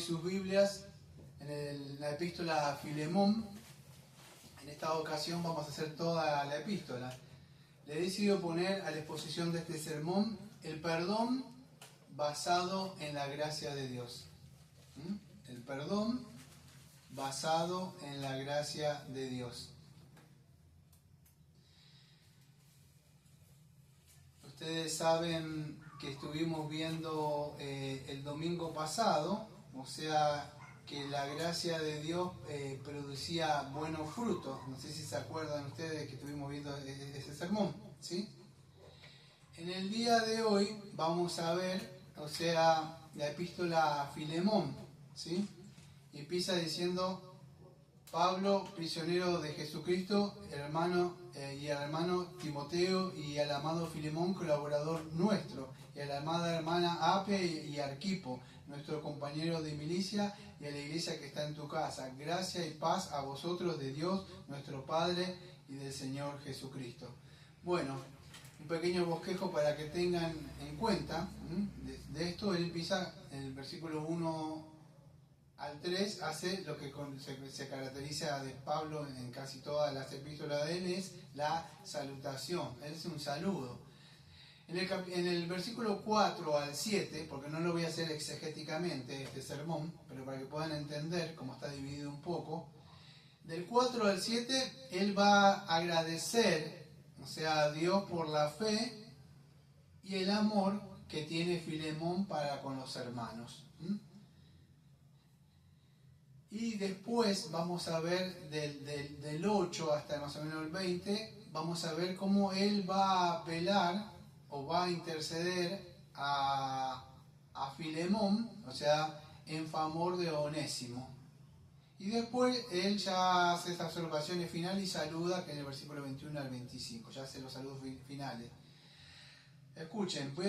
abrir sus Biblias en la epístola a Filemón. En esta ocasión vamos a hacer toda la epístola. Le he decidido poner a la exposición de este sermón el perdón basado en la gracia de Dios. El perdón basado en la gracia de Dios. Ustedes saben que estuvimos viendo el domingo pasado, o sea, que la gracia de Dios producía buenos frutos. No sé si se acuerdan ustedes que estuvimos viendo ese sermón, ¿sí? En el día de hoy vamos a ver, o sea, la epístola a Filemón, ¿sí? Y empieza diciendo: Pablo, prisionero de Jesucristo, hermano y al hermano Timoteo y al amado Filemón, colaborador nuestro, y a la amada hermana Ape y Arquipo, nuestro compañero de milicia, y a la iglesia que está en tu casa. Gracia y paz a vosotros de Dios, nuestro Padre, y del Señor Jesucristo. Bueno, un pequeño bosquejo para que tengan en cuenta de esto. Él empieza en el versículo 1 al 3, hace lo que se caracteriza de Pablo en casi todas las epístolas de él, es la salutación, es un saludo. En el versículo 4 al 7, porque no lo voy a hacer exegéticamente este sermón, pero para que puedan entender cómo está dividido un poco, del 4 al 7 él va a agradecer, o sea, a Dios por la fe y el amor que tiene Filemón para con los hermanos. Y después vamos a ver del 8 hasta más o menos el 20, vamos a ver cómo él va a apelar o va a interceder a Filemón, o sea, en favor de Onésimo. Y después él ya hace estas observaciones finales y saluda, que en el versículo 21 al 25, ya hace los saludos finales. Escuchen, voy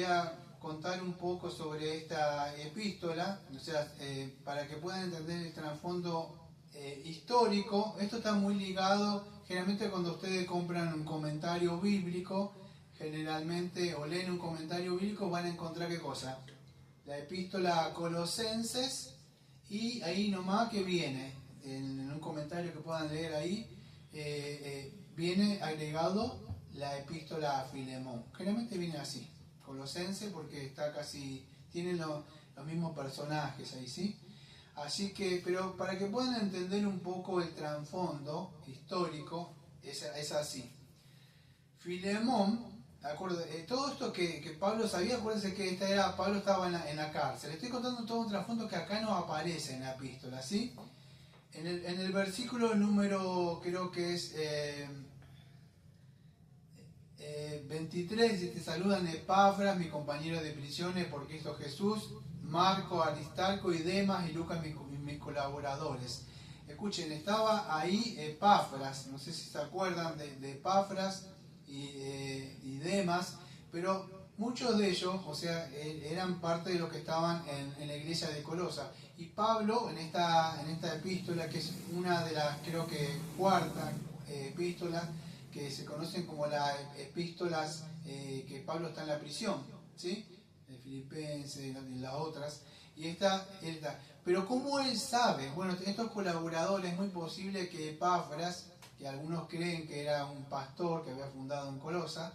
a contar un poco sobre esta epístola, o sea, para que puedan entender el trasfondo histórico. Esto está muy ligado, generalmente cuando ustedes compran un comentario bíblico, generalmente, o leen un comentario bíblico, van a encontrar ¿qué cosa? La epístola a Colosenses, y ahí nomás que viene, en un comentario que puedan leer ahí, viene agregado la epístola a Filemón. Generalmente viene así, Colosense, porque está tienen los mismos personajes ahí, ¿sí? Así que, pero para que puedan entender un poco el trasfondo histórico, es así. Filemón, todo esto que Pablo sabía, acuérdense que Pablo estaba en la cárcel. Estoy contando todo un trasfondo que acá no aparece en la epístola, ¿sí? En el versículo número, creo que es 23, te saludan Epafras, mi compañero de prisiones por Cristo Jesús, Marco, Aristarco y Demas y Lucas, mis colaboradores. Escuchen, estaba ahí Epafras, no sé si se acuerdan de Epafras y Demas, pero muchos de ellos, o sea, eran parte de los que estaban en la iglesia de Colosa. Y Pablo, en esta epístola, que es una de las, creo que cuarta epístolas, que se conocen como las epístolas que Pablo está en la prisión, ¿sí? De Filipenses y las otras. Y esta. Pero ¿cómo él sabe? Bueno, estos colaboradores, es muy posible que Epafras, que algunos creen que era un pastor que había fundado en Colosa,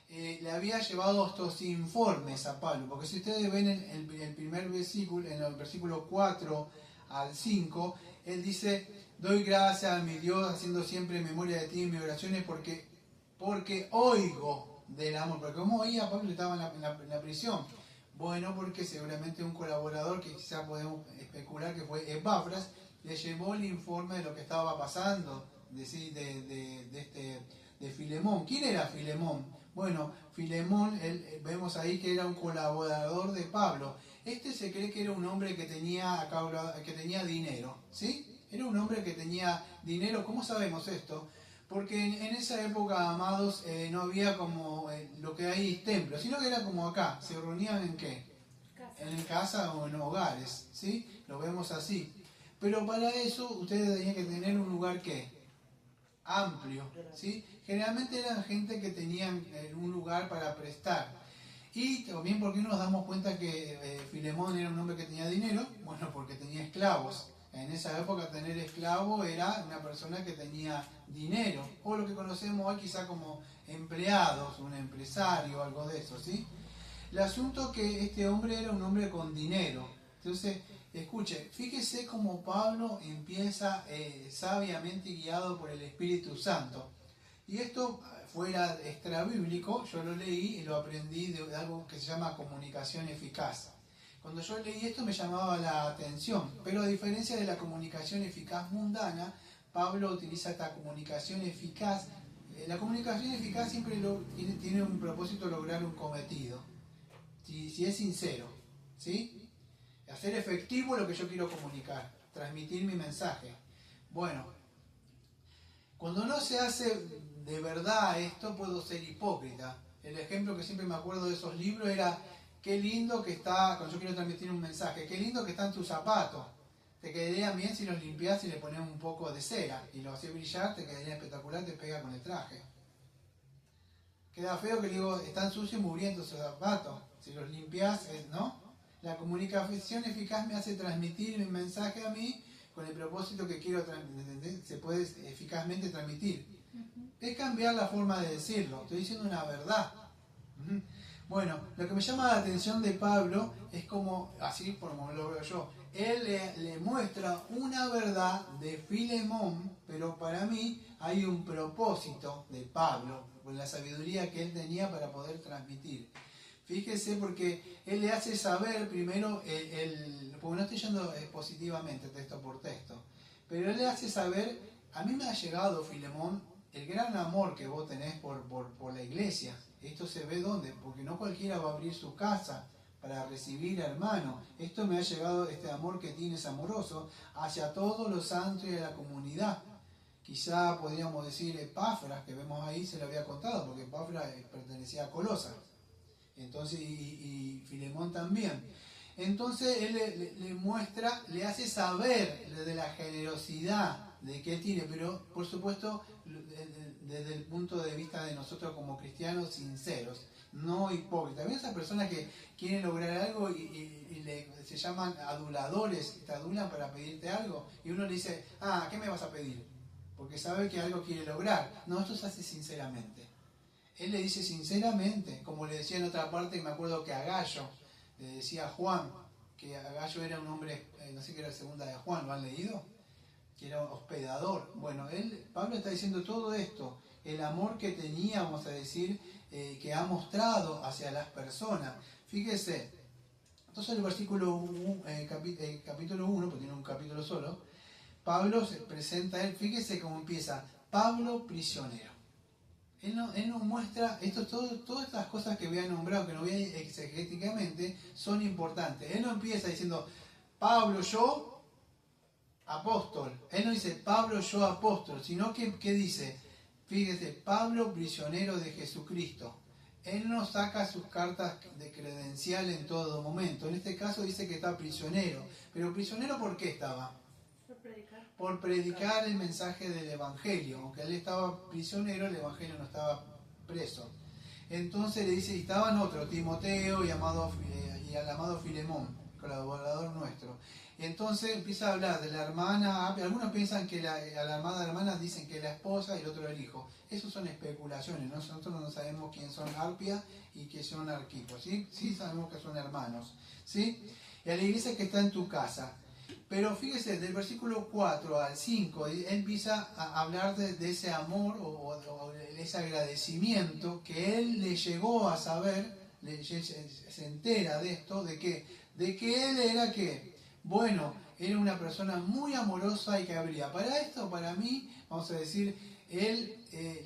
le había llevado estos informes a Pablo. Porque si ustedes ven en el primer versículo, en el versículo 4 al 5, él dice: doy gracias a mi Dios, haciendo siempre memoria de ti en mis oraciones, porque oigo del amor. Porque como oía, Pablo estaba en la prisión. Bueno, porque seguramente un colaborador, que quizás podemos especular que fue Epafras, le llevó el informe de lo que estaba pasando de Filemón. ¿Quién era Filemón? Bueno, Filemón, vemos ahí que era un colaborador de Pablo. Se cree que era un hombre que tenía dinero, ¿sí? Era un hombre que tenía dinero. ¿Cómo sabemos esto? Porque en esa época, amados, no había como lo que hay templos, sino que era como acá. ¿Se reunían en qué? En casa o en hogares, ¿sí? Lo vemos así. Pero para eso ustedes tenían que tener un lugar ¿qué? Amplio, ¿sí? Generalmente eran gente que tenían un lugar para prestar. Y también, ¿por qué nos damos cuenta que Filemón era un hombre que tenía dinero? Bueno, porque tenía esclavos. En esa época tener esclavo era una persona que tenía dinero, o lo que conocemos hoy quizá como empleados, un empresario, algo de eso, ¿sí? El asunto que este hombre era un hombre con dinero. Entonces, escuche, fíjese cómo Pablo empieza sabiamente guiado por el Espíritu Santo. Y esto fuera extra bíblico, yo lo leí y lo aprendí de algo que se llama comunicación eficaz. Cuando yo leí esto me llamaba la atención, pero a diferencia de la comunicación eficaz mundana, Pablo utiliza esta comunicación eficaz. La comunicación eficaz siempre tiene un propósito, lograr un cometido. Si es sincero, ¿sí? Hacer efectivo lo que yo quiero comunicar, transmitir mi mensaje. Bueno, cuando no se hace de verdad esto, puedo ser hipócrita. El ejemplo que siempre me acuerdo de esos libros era: qué lindo que está, cuando yo quiero transmitir un mensaje, qué lindo que están tus zapatos. Te quedarían bien si los limpias y le pones un poco de cera y lo haces brillar, te quedaría espectacular, te pega con el traje. Queda feo que digo, están sucios y mugrientos esos zapatos. Si los limpias, ¿no? La comunicación eficaz me hace transmitir mi mensaje a mí con el propósito que quiero transmitir, se puede eficazmente transmitir. Es cambiar la forma de decirlo, estoy diciendo una verdad. Bueno, lo que me llama la atención de Pablo es como, así por como lo veo yo, él le muestra una verdad de Filemón, pero para mí hay un propósito de Pablo, con la sabiduría que él tenía para poder transmitir. Fíjese, porque él le hace saber primero, porque no estoy yendo positivamente texto por texto, pero él le hace saber: a mí me ha llegado, Filemón, el gran amor que vos tenés por la iglesia. Esto se ve ¿dónde? Porque no cualquiera va a abrir su casa para recibir a hermano. Esto me ha llegado, este amor que tienes amoroso, hacia todos los santos y de la comunidad. Quizá podríamos decir Epafras, que vemos ahí, se lo había contado, porque Epafras pertenecía a Colosas. Entonces, y Filemón también. Entonces él le muestra, le hace saber de la generosidad de que él tiene, pero por supuesto desde el punto de vista de nosotros como cristianos sinceros, no hipócritas. ¿Ven esas personas que quieren lograr algo y se llaman aduladores, te adulan para pedirte algo? Y uno le dice: ¿qué me vas a pedir? Porque sabe que algo quiere lograr. No, esto se hace sinceramente. Él le dice sinceramente, como le decía en otra parte, me acuerdo que a Gallo le decía a Juan, que a Gallo era un hombre, no sé qué era la segunda de Juan, ¿lo han leído? Que era hospedador. Bueno, Pablo está diciendo todo esto, el amor que tenía, vamos a decir, que ha mostrado hacia las personas. Fíjese, entonces el versículo capítulo 1, porque tiene un capítulo solo, Pablo se presenta a él, fíjese cómo empieza: Pablo prisionero. Él nos muestra, todas estas cosas que voy a nombrar, que no voy a ir exegéticamente, son importantes. Él no empieza diciendo: Pablo, yo, apóstol. Él no dice: Pablo, yo, apóstol, sino que dice, fíjese, Pablo, prisionero de Jesucristo. Él no saca sus cartas de credencial en todo momento. En este caso dice que está prisionero. Pero prisionero, ¿por qué estaba? Por predicar el mensaje del Evangelio. Aunque él estaba prisionero, el Evangelio no estaba preso. Entonces le dice, y estaban otros, Timoteo y al amado Filemón, colaborador nuestro. Entonces empieza a hablar de la hermana. Algunos piensan que a la amada hermana dicen que es la esposa y el otro el hijo. Eso son especulaciones. Nosotros no sabemos quién son Arpia y quién son Arquipo. ¿Sí? Sí sabemos que son hermanos. ¿Sí? Y a la iglesia que está en tu casa. Pero fíjese, del versículo 4 al 5, él empieza a hablar de ese amor o ese agradecimiento que él le llegó a saber, se entera de esto, de que él era que, bueno, era una persona muy amorosa y que abría. Para esto, para mí, vamos a decir, él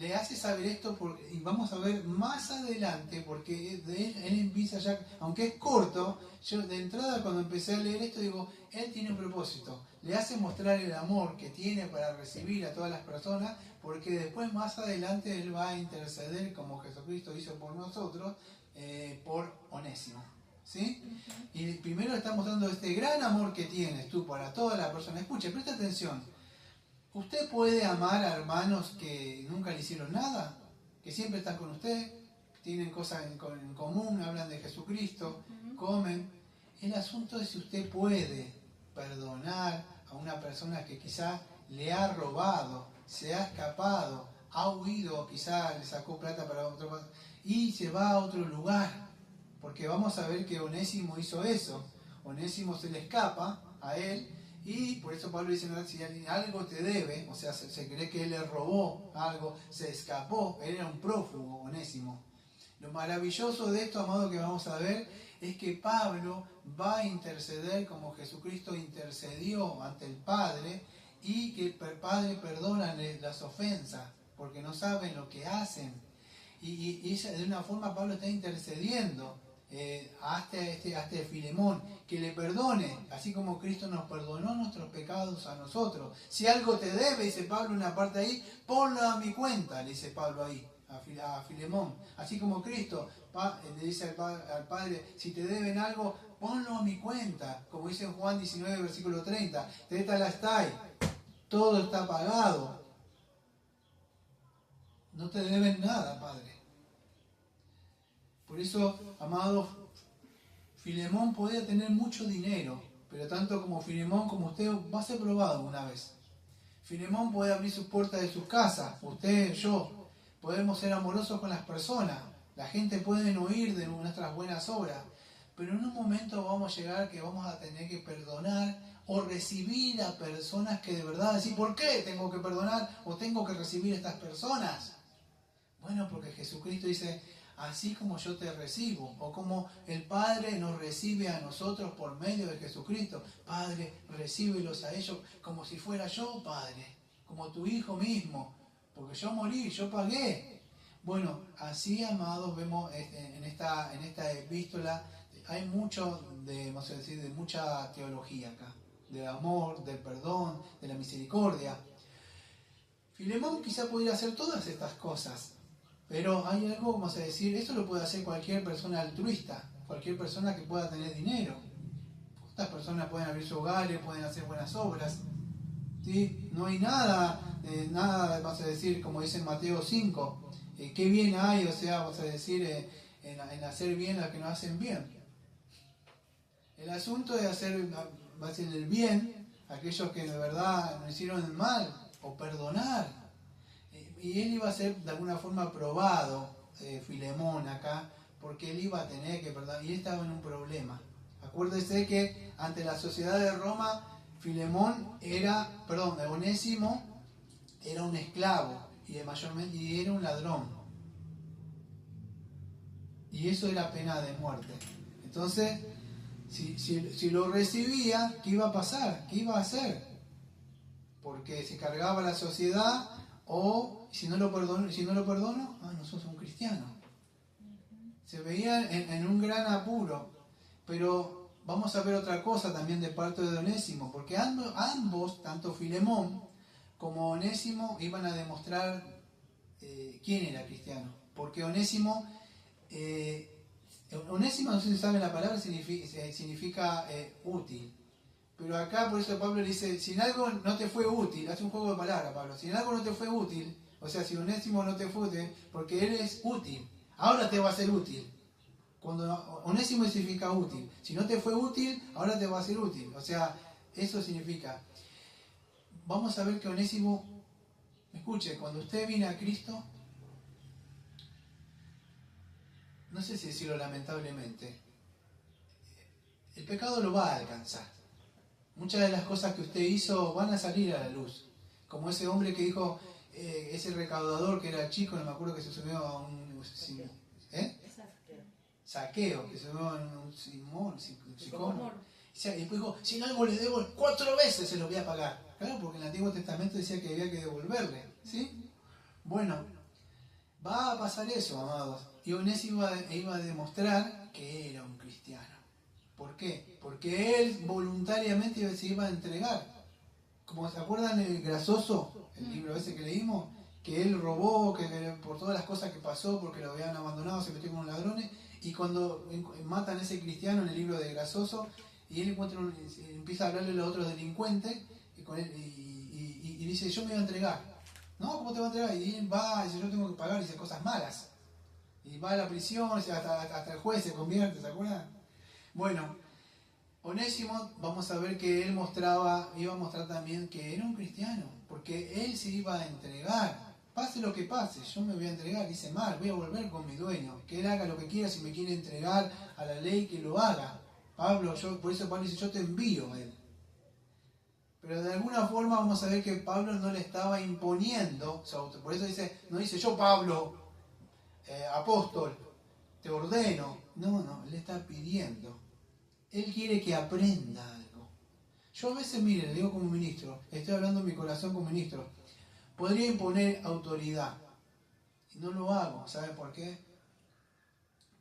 le hace saber esto, y vamos a ver más adelante, porque él empieza ya, aunque es corto, yo de entrada cuando empecé a leer esto digo, él tiene un propósito, le hace mostrar el amor que tiene para recibir a todas las personas, porque después más adelante él va a interceder, como Jesucristo hizo por nosotros, por Onésimo. ¿Sí? Y primero está mostrando este gran amor que tienes tú para toda la persona. Escuche, presta atención. ¿Usted puede amar a hermanos que nunca le hicieron nada? ¿Que siempre están con usted? tienen cosas en común, hablan de Jesucristo, comen. El asunto es si usted puede perdonar a una persona que quizá le ha robado, se ha escapado, ha huido, quizá le sacó plata para otro y se va a otro lugar. Porque vamos a ver que Onésimo hizo eso. Onésimo se le escapa a él y por eso Pablo dice, si algo te debe, o sea, se cree que él le robó algo, se escapó, él era un prófugo, Onésimo. Lo maravilloso de esto, amado, que vamos a ver, es que Pablo va a interceder como Jesucristo intercedió ante el Padre y que el Padre perdona las ofensas, porque no saben lo que hacen. Y de una forma Pablo está intercediendo a este Filemón, que le perdone, así como Cristo nos perdonó nuestros pecados a nosotros. Si algo te debe, dice Pablo en una parte ahí, ponlo a mi cuenta, le dice Pablo ahí a Filemón. Así como Cristo le dice al Padre, si te deben algo, ponlo a mi cuenta. Como dice en Juan 19, versículo 30, tetelestai, todo está pagado. No te deben nada, Padre. Por eso, amado, Filemón podía tener mucho dinero, pero tanto como Filemón como usted va a ser probado una vez. Filemón puede abrir sus puertas de su casa, usted, yo. Podemos ser amorosos con las personas. La gente puede oír de nuestras buenas obras. Pero en un momento vamos a llegar que vamos a tener que perdonar o recibir a personas que de verdad decir, ¿por qué tengo que perdonar o tengo que recibir a estas personas? Bueno, porque Jesucristo dice, así como yo te recibo, o como el Padre nos recibe a nosotros por medio de Jesucristo. Padre, recíbelos a ellos como si fuera yo, Padre, como tu Hijo mismo. Porque yo morí, yo pagué. Bueno, así, amados, vemos en esta epístola, hay mucho vamos a decir, de mucha teología acá. Del amor, del perdón, de la misericordia. Filemón quizá pudiera hacer todas estas cosas. Pero hay algo, vamos a decir, eso lo puede hacer cualquier persona altruista. Cualquier persona que pueda tener dinero. Estas personas pueden abrir sus hogares, pueden hacer buenas obras. ¿Sí? No hay nada, vamos a decir, como dice en Mateo 5, qué bien hay, o sea, vamos a decir, en hacer bien a que no hacen bien. El asunto es hacer el bien a aquellos que de verdad nos hicieron el mal, o perdonar. Y él iba a ser de alguna forma probado, Filemón acá, porque él iba a tener que perdonar, y él estaba en un problema. Acuérdese que ante la sociedad de Roma, Onésimo era un esclavo y era un ladrón. Y eso era pena de muerte. Entonces, si lo recibía, ¿qué iba a pasar? ¿Qué iba a hacer? Porque se cargaba la sociedad, o si no lo perdono, no sos un cristiano. Se veía en un gran apuro. Pero vamos a ver otra cosa también de parte de Onésimo, porque ambos, tanto Filemón como Onésimo, iban a demostrar quién era cristiano. Porque Onésimo, no sé si saben la palabra, significa útil. Pero acá, por eso Pablo le dice, si en algo no te fue útil, hace un juego de palabras, Pablo, si en algo no te fue útil, o sea, si Onésimo no te fue útil, porque él es útil, ahora te va a ser útil. Cuando Onésimo significa útil. Si no te fue útil, ahora te va a ser útil. O sea, eso significa. Vamos a ver que Onésimo, escuche, cuando usted viene a Cristo, no sé si decirlo lamentablemente, el pecado lo va a alcanzar. Muchas de las cosas que usted hizo van a salir a la luz. Como ese hombre que dijo, ese recaudador que era chico, no me acuerdo, que se subió a un... Saqueo, que se subió en un sicómoro. Y después dijo, si en algo le debo 4 veces se lo voy a pagar. Claro, porque en el Antiguo Testamento decía que había que devolverle. ¿Sí? Bueno, va a pasar eso, amados. Y Onésimo iba a demostrar que era un cristiano. ¿Por qué? Porque él voluntariamente se iba a entregar. Como se acuerdan el Grasoso, el libro ese que leímos, que él robó, que por todas las cosas que pasó, porque lo habían abandonado, se metió con los ladrones, y cuando matan a ese cristiano en el libro de Grasoso, y él empieza a hablarle a los otros delincuentes, y dice, yo me voy a entregar. No, ¿cómo te va a entregar? Y él va, dice, yo tengo que pagar, y dice cosas malas. Y va a la prisión, hasta el juez se convierte, ¿se acuerdan? Bueno, Onésimo, vamos a ver que él iba a mostrar también que era un cristiano, porque él se iba a entregar. Pase lo que pase, yo me voy a entregar, hice mal, voy a volver con mi dueño, que él haga lo que quiera, si me quiere entregar a la ley, que lo haga. Por eso Pablo dice, yo te envío a él. Pero de alguna forma vamos a ver que Pablo no le estaba imponiendo, por eso no dice yo Pablo, apóstol, te ordeno. No, le está pidiendo. Él quiere que aprenda algo. Yo a veces, mire, le digo como ministro, estoy hablando en mi corazón como ministro, podría imponer autoridad. Y no lo hago, ¿sabe por qué?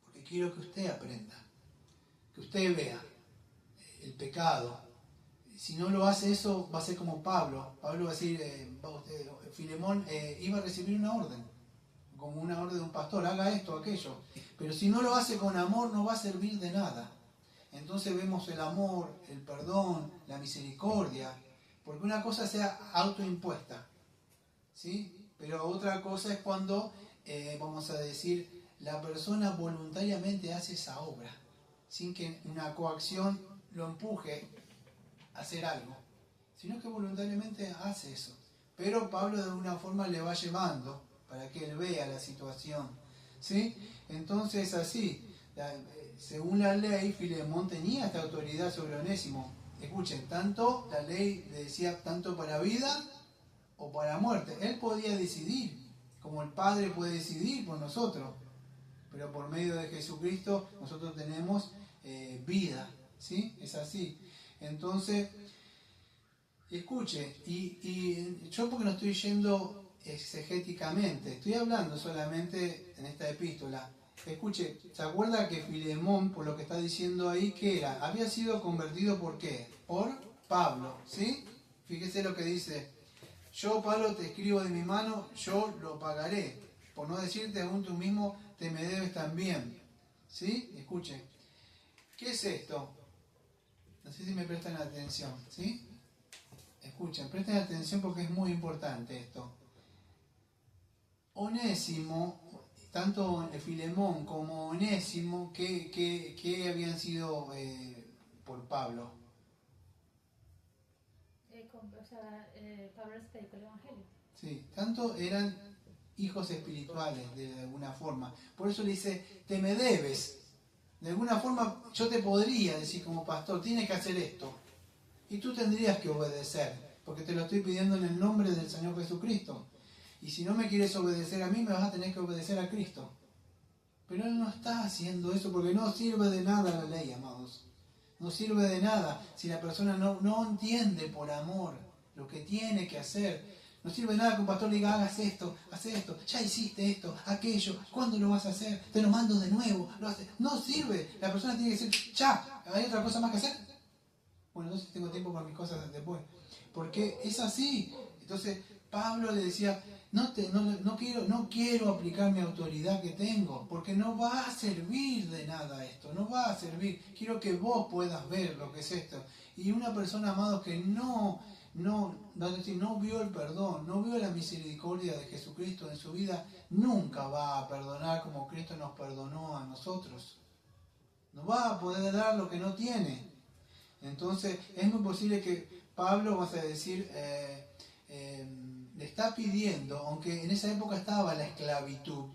Porque quiero que usted aprenda, que usted vea el pecado. Si no lo hace eso, va a ser como Pablo. Pablo va a decir, Filemón iba a recibir una orden, como una orden de un pastor, haga esto, aquello. Pero si no lo hace con amor, no va a servir de nada. Entonces vemos el amor, el perdón, la misericordia, porque una cosa sea autoimpuesta, ¿sí? Pero otra cosa es cuando, vamos a decir, la persona voluntariamente hace esa obra, sin que una coacción lo empuje a hacer algo, sino que voluntariamente hace eso. Pero Pablo de alguna forma le va llevando para que él vea la situación, ¿sí? Entonces así, según la ley, Filemón tenía esta autoridad sobre Onésimo. Escuchen, tanto la ley le decía tanto para vida o para muerte. Él podía decidir, como el Padre puede decidir por nosotros. Pero por medio de Jesucristo nosotros tenemos vida, ¿sí? Es así. Entonces, escuche, y yo porque no estoy yendo exegéticamente, estoy hablando solamente en esta epístola. Escuche, ¿se acuerda que Filemón, por lo que está diciendo ahí, qué era? Había sido convertido ¿por qué? Por Pablo, ¿sí? Fíjese lo que dice. Yo, Pablo, te escribo de mi mano, yo lo pagaré. Por no decirte aún tú mismo, te me debes también. ¿Sí? Escuche. ¿Qué es esto? No sé si me prestan atención, ¿sí? Escuchen, presten atención porque es muy importante esto. Onésimo, tanto Filemón como Onésimo, ¿qué habían sido por Pablo? Pablo les predicó el Evangelio. Sí, tanto eran hijos espirituales de alguna forma. Por eso le dice, te me debes. De alguna forma yo te podría decir como pastor, tienes que hacer esto. Y tú tendrías que obedecer, porque te lo estoy pidiendo en el nombre del Señor Jesucristo. Y si no me quieres obedecer a mí, me vas a tener que obedecer a Cristo. Pero Él no está haciendo eso porque no sirve de nada la ley, amados. No sirve de nada si la persona no entiende por amor lo que tiene que hacer. No sirve de nada que un pastor le diga, hagas esto, haz esto, ya hiciste esto, aquello, ¿cuándo lo vas a hacer? Te lo mando de nuevo. No sirve. La persona tiene que decir, ya, ¿hay otra cosa más que hacer? Bueno, entonces tengo tiempo para mis cosas después. Porque es así. Entonces, Pablo le decía, no quiero aplicar mi autoridad que tengo, porque no va a servir de nada esto, no va a servir. Quiero que vos puedas ver lo que es esto. Y una persona, amado, que no vio el perdón, no vio la misericordia de Jesucristo en su vida, nunca va a perdonar como Cristo nos perdonó a nosotros. No va a poder dar lo que no tiene. Entonces, es muy posible que Pablo, vamos a decir, le está pidiendo, aunque en esa época estaba la esclavitud,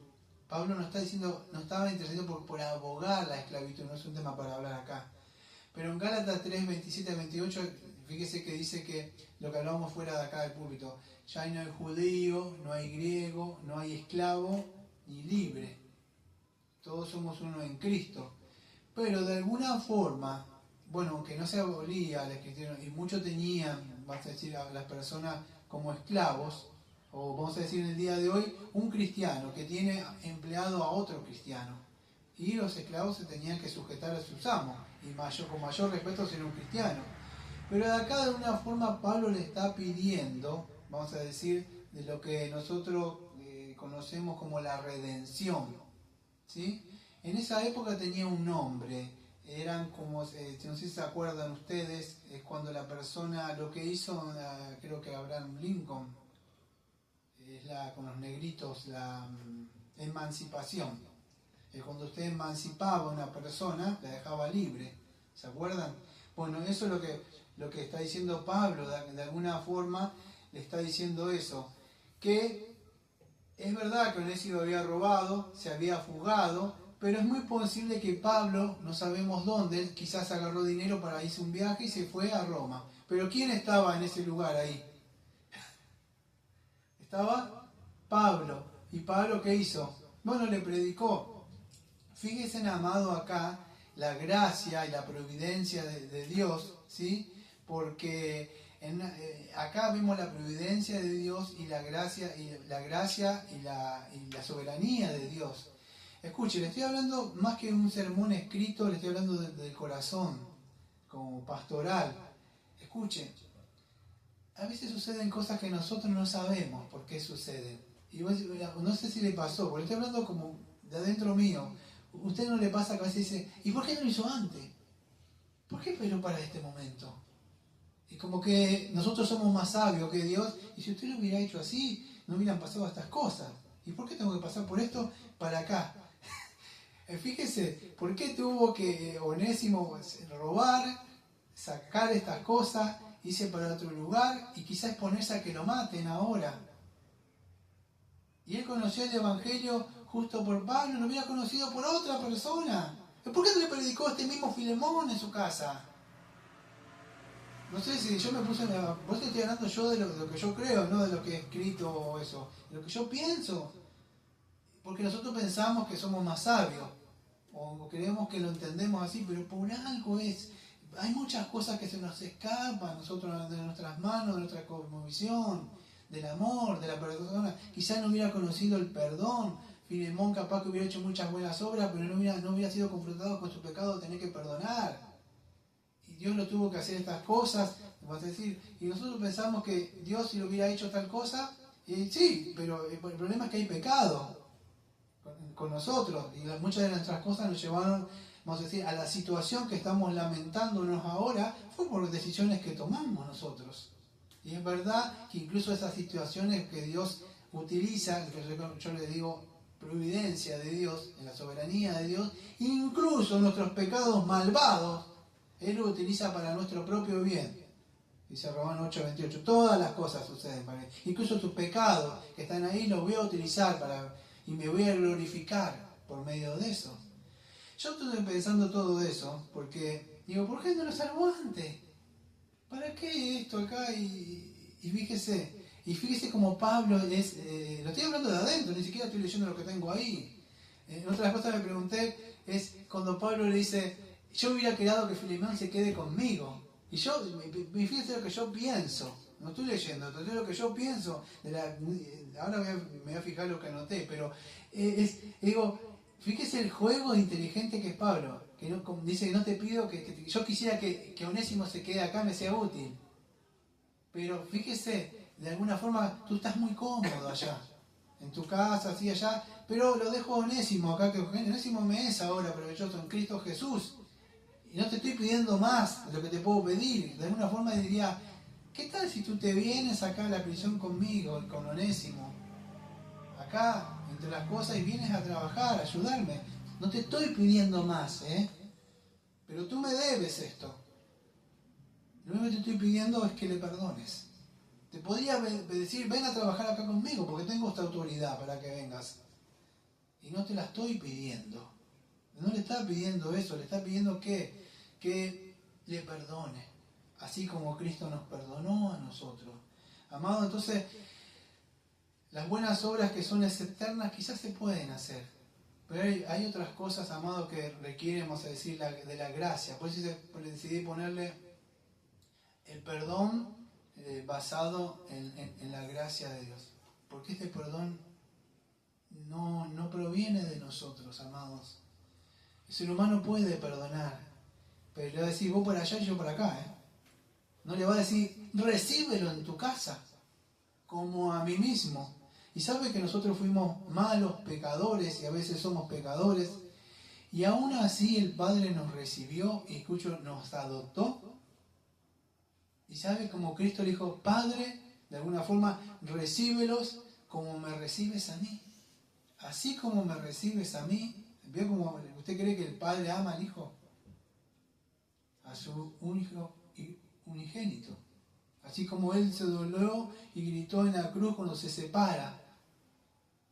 Pablo no estaba interesado por abogar la esclavitud, no es un tema para hablar acá. Pero en Gálatas 3, 27 28, fíjese que dice que lo que hablábamos fuera de acá del púlpito, ya no hay judío, no hay griego, no hay esclavo ni libre. Todos somos uno en Cristo. Pero de alguna forma, bueno, aunque no se abolía la esclavitud, y muchos tenían, vamos a decir, a las personas como esclavos, o vamos a decir en el día de hoy, un cristiano que tiene empleado a otro cristiano. Y los esclavos se tenían que sujetar a sus amos, y con mayor respeto ser un cristiano. Pero de acá de alguna forma Pablo le está pidiendo, vamos a decir, de lo que nosotros conocemos como la redención, ¿sí? En esa época tenía un nombre, eran como, no sé si se acuerdan ustedes, es cuando la persona, lo que hizo, creo que Abraham Lincoln, es con los negritos, la emancipación. Cuando usted emancipaba a una persona, la dejaba libre. ¿Se acuerdan? Bueno, eso es lo que está diciendo Pablo, de alguna forma le está diciendo eso. Que es verdad que Onésimo había robado, se había fugado, pero es muy posible que Pablo, no sabemos dónde, quizás agarró dinero para irse a un viaje y se fue a Roma. Pero ¿quién estaba en ese lugar ahí? Estaba Pablo. ¿Y Pablo qué hizo? Bueno, le predicó. Fíjense, amado, acá la gracia y la providencia de Dios, ¿sí? Porque acá vemos la providencia de Dios y la gracia y la soberanía de Dios. Escuche, le estoy hablando más que un sermón escrito, le estoy hablando del corazón, como pastoral. Escuche, a veces suceden cosas que nosotros no sabemos por qué suceden. Y no sé si le pasó, porque estoy hablando como de adentro mío. ¿Usted no le pasa que a veces dice, ¿y por qué no lo hizo antes? ¿Por qué esperó para este momento? Y como que nosotros somos más sabios que Dios, y si usted lo hubiera hecho así, no hubieran pasado estas cosas. ¿Y por qué tengo que pasar por esto para acá? Fíjese, ¿por qué tuvo que Onésimo robar, sacar estas cosas, irse para otro lugar y quizás ponerse a que lo maten ahora? Y él conoció el Evangelio justo por Pablo, lo hubiera conocido por otra persona. ¿Por qué no le predicó a este mismo Filemón en su casa? No sé si yo me puse... Vos te estoy hablando yo de lo que yo creo, no de lo que he escrito o eso. De lo que yo pienso. Porque nosotros pensamos que somos más sabios. O creemos que lo entendemos así, pero por algo es. Hay muchas cosas que se nos escapan a nosotros de nuestras manos, de nuestra cosmovisión, del amor, de la persona. Quizás no hubiera conocido el perdón. Filemón capaz que hubiera hecho muchas buenas obras, pero no hubiera sido confrontado con su pecado de tener que perdonar. Y Dios lo tuvo que hacer estas cosas, vas a decir, y nosotros pensamos que Dios si lo hubiera hecho tal cosa, sí, pero el problema es que hay pecado con nosotros, y muchas de nuestras cosas nos llevaron, vamos a decir, a la situación que estamos lamentándonos ahora, fue por decisiones que tomamos nosotros. Y es verdad que incluso esas situaciones que Dios utiliza, que yo le digo providencia de Dios, en la soberanía de Dios, incluso nuestros pecados malvados, Él lo utiliza para nuestro propio bien. Dice Romanos 8:28, todas las cosas suceden para Él. Incluso tus pecados que están ahí los voy a utilizar y me voy a glorificar por medio de eso. Yo estoy pensando todo eso porque digo, ¿por qué no lo salvó antes? ¿Para qué esto acá? Y fíjese como Pablo es, lo estoy hablando de adentro, ni siquiera estoy leyendo lo que tengo ahí. Otra de las cosas que me pregunté es cuando Pablo le dice, yo hubiera querido que Filemón se quede conmigo. Y fíjese lo que yo pienso, no estoy leyendo, estoy lo que yo pienso. Ahora me voy a fijar lo que anoté, pero digo, fíjese el juego inteligente que es Pablo, que dice que no te pido yo quisiera que Onésimo se quede acá, me sea útil. Pero fíjese, de alguna forma tú estás muy cómodo allá, en tu casa, así allá, pero lo dejo a Onésimo acá, que Onésimo me es ahora provechoso en Cristo Jesús. Y no te estoy pidiendo más de lo que te puedo pedir. De alguna forma diría, ¿qué tal si tú te vienes acá a la prisión conmigo, con Onésimo? Acá, entre las cosas, y vienes a trabajar, a ayudarme. No te estoy pidiendo más, pero tú me debes esto. Lo único que te estoy pidiendo es que le perdones. Te podría decir, ven a trabajar acá conmigo, porque tengo esta autoridad para que vengas. Y no te la estoy pidiendo. No le está pidiendo eso, le está pidiendo que le perdone. Así como Cristo nos perdonó a nosotros. Amado, entonces, las buenas obras que son eternas quizás se pueden hacer. Pero hay otras cosas, amado, que requieren, vamos a decir, de la gracia. Por eso decidí ponerle el perdón basado en la gracia de Dios. Porque este perdón no proviene de nosotros, amados. El ser humano puede perdonar, pero le va a decir vos por allá y yo por acá. No le va a decir recíbelo en tu casa, como a mí mismo. Y sabe que nosotros fuimos malos pecadores y a veces somos pecadores. Y aún así el Padre nos recibió y escucho, nos adoptó. Y sabe como Cristo le dijo, Padre, de alguna forma, recíbelos como me recibes a mí. Así como me recibes a mí, ¿Vio cómo usted cree que el Padre ama al Hijo? A su único y unigénito. Así como Él se dolió y gritó en la cruz cuando se separa.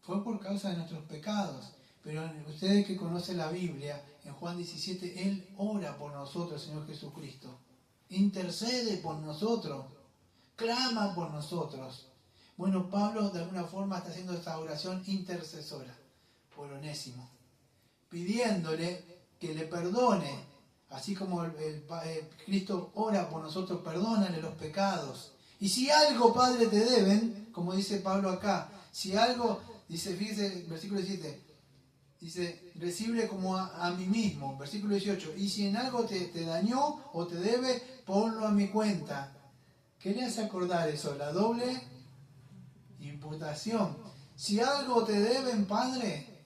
Fue por causa de nuestros pecados. Pero ustedes que conocen la Biblia, en Juan 17, Él ora por nosotros, Señor Jesucristo. Intercede por nosotros. Clama por nosotros. Bueno, Pablo de alguna forma está haciendo esta oración intercesora por Onésimo, pidiéndole que le perdone, así como Cristo ora por nosotros, perdónale los pecados. Y si algo, Padre, te deben, como dice Pablo acá, si algo, dice, fíjese, versículo 17, dice, recibe como a mí mismo, versículo 18, y si en algo te dañó o te debe, ponlo a mi cuenta. ¿Qué le hace acordar eso? La doble imputación. Si algo te deben, Padre,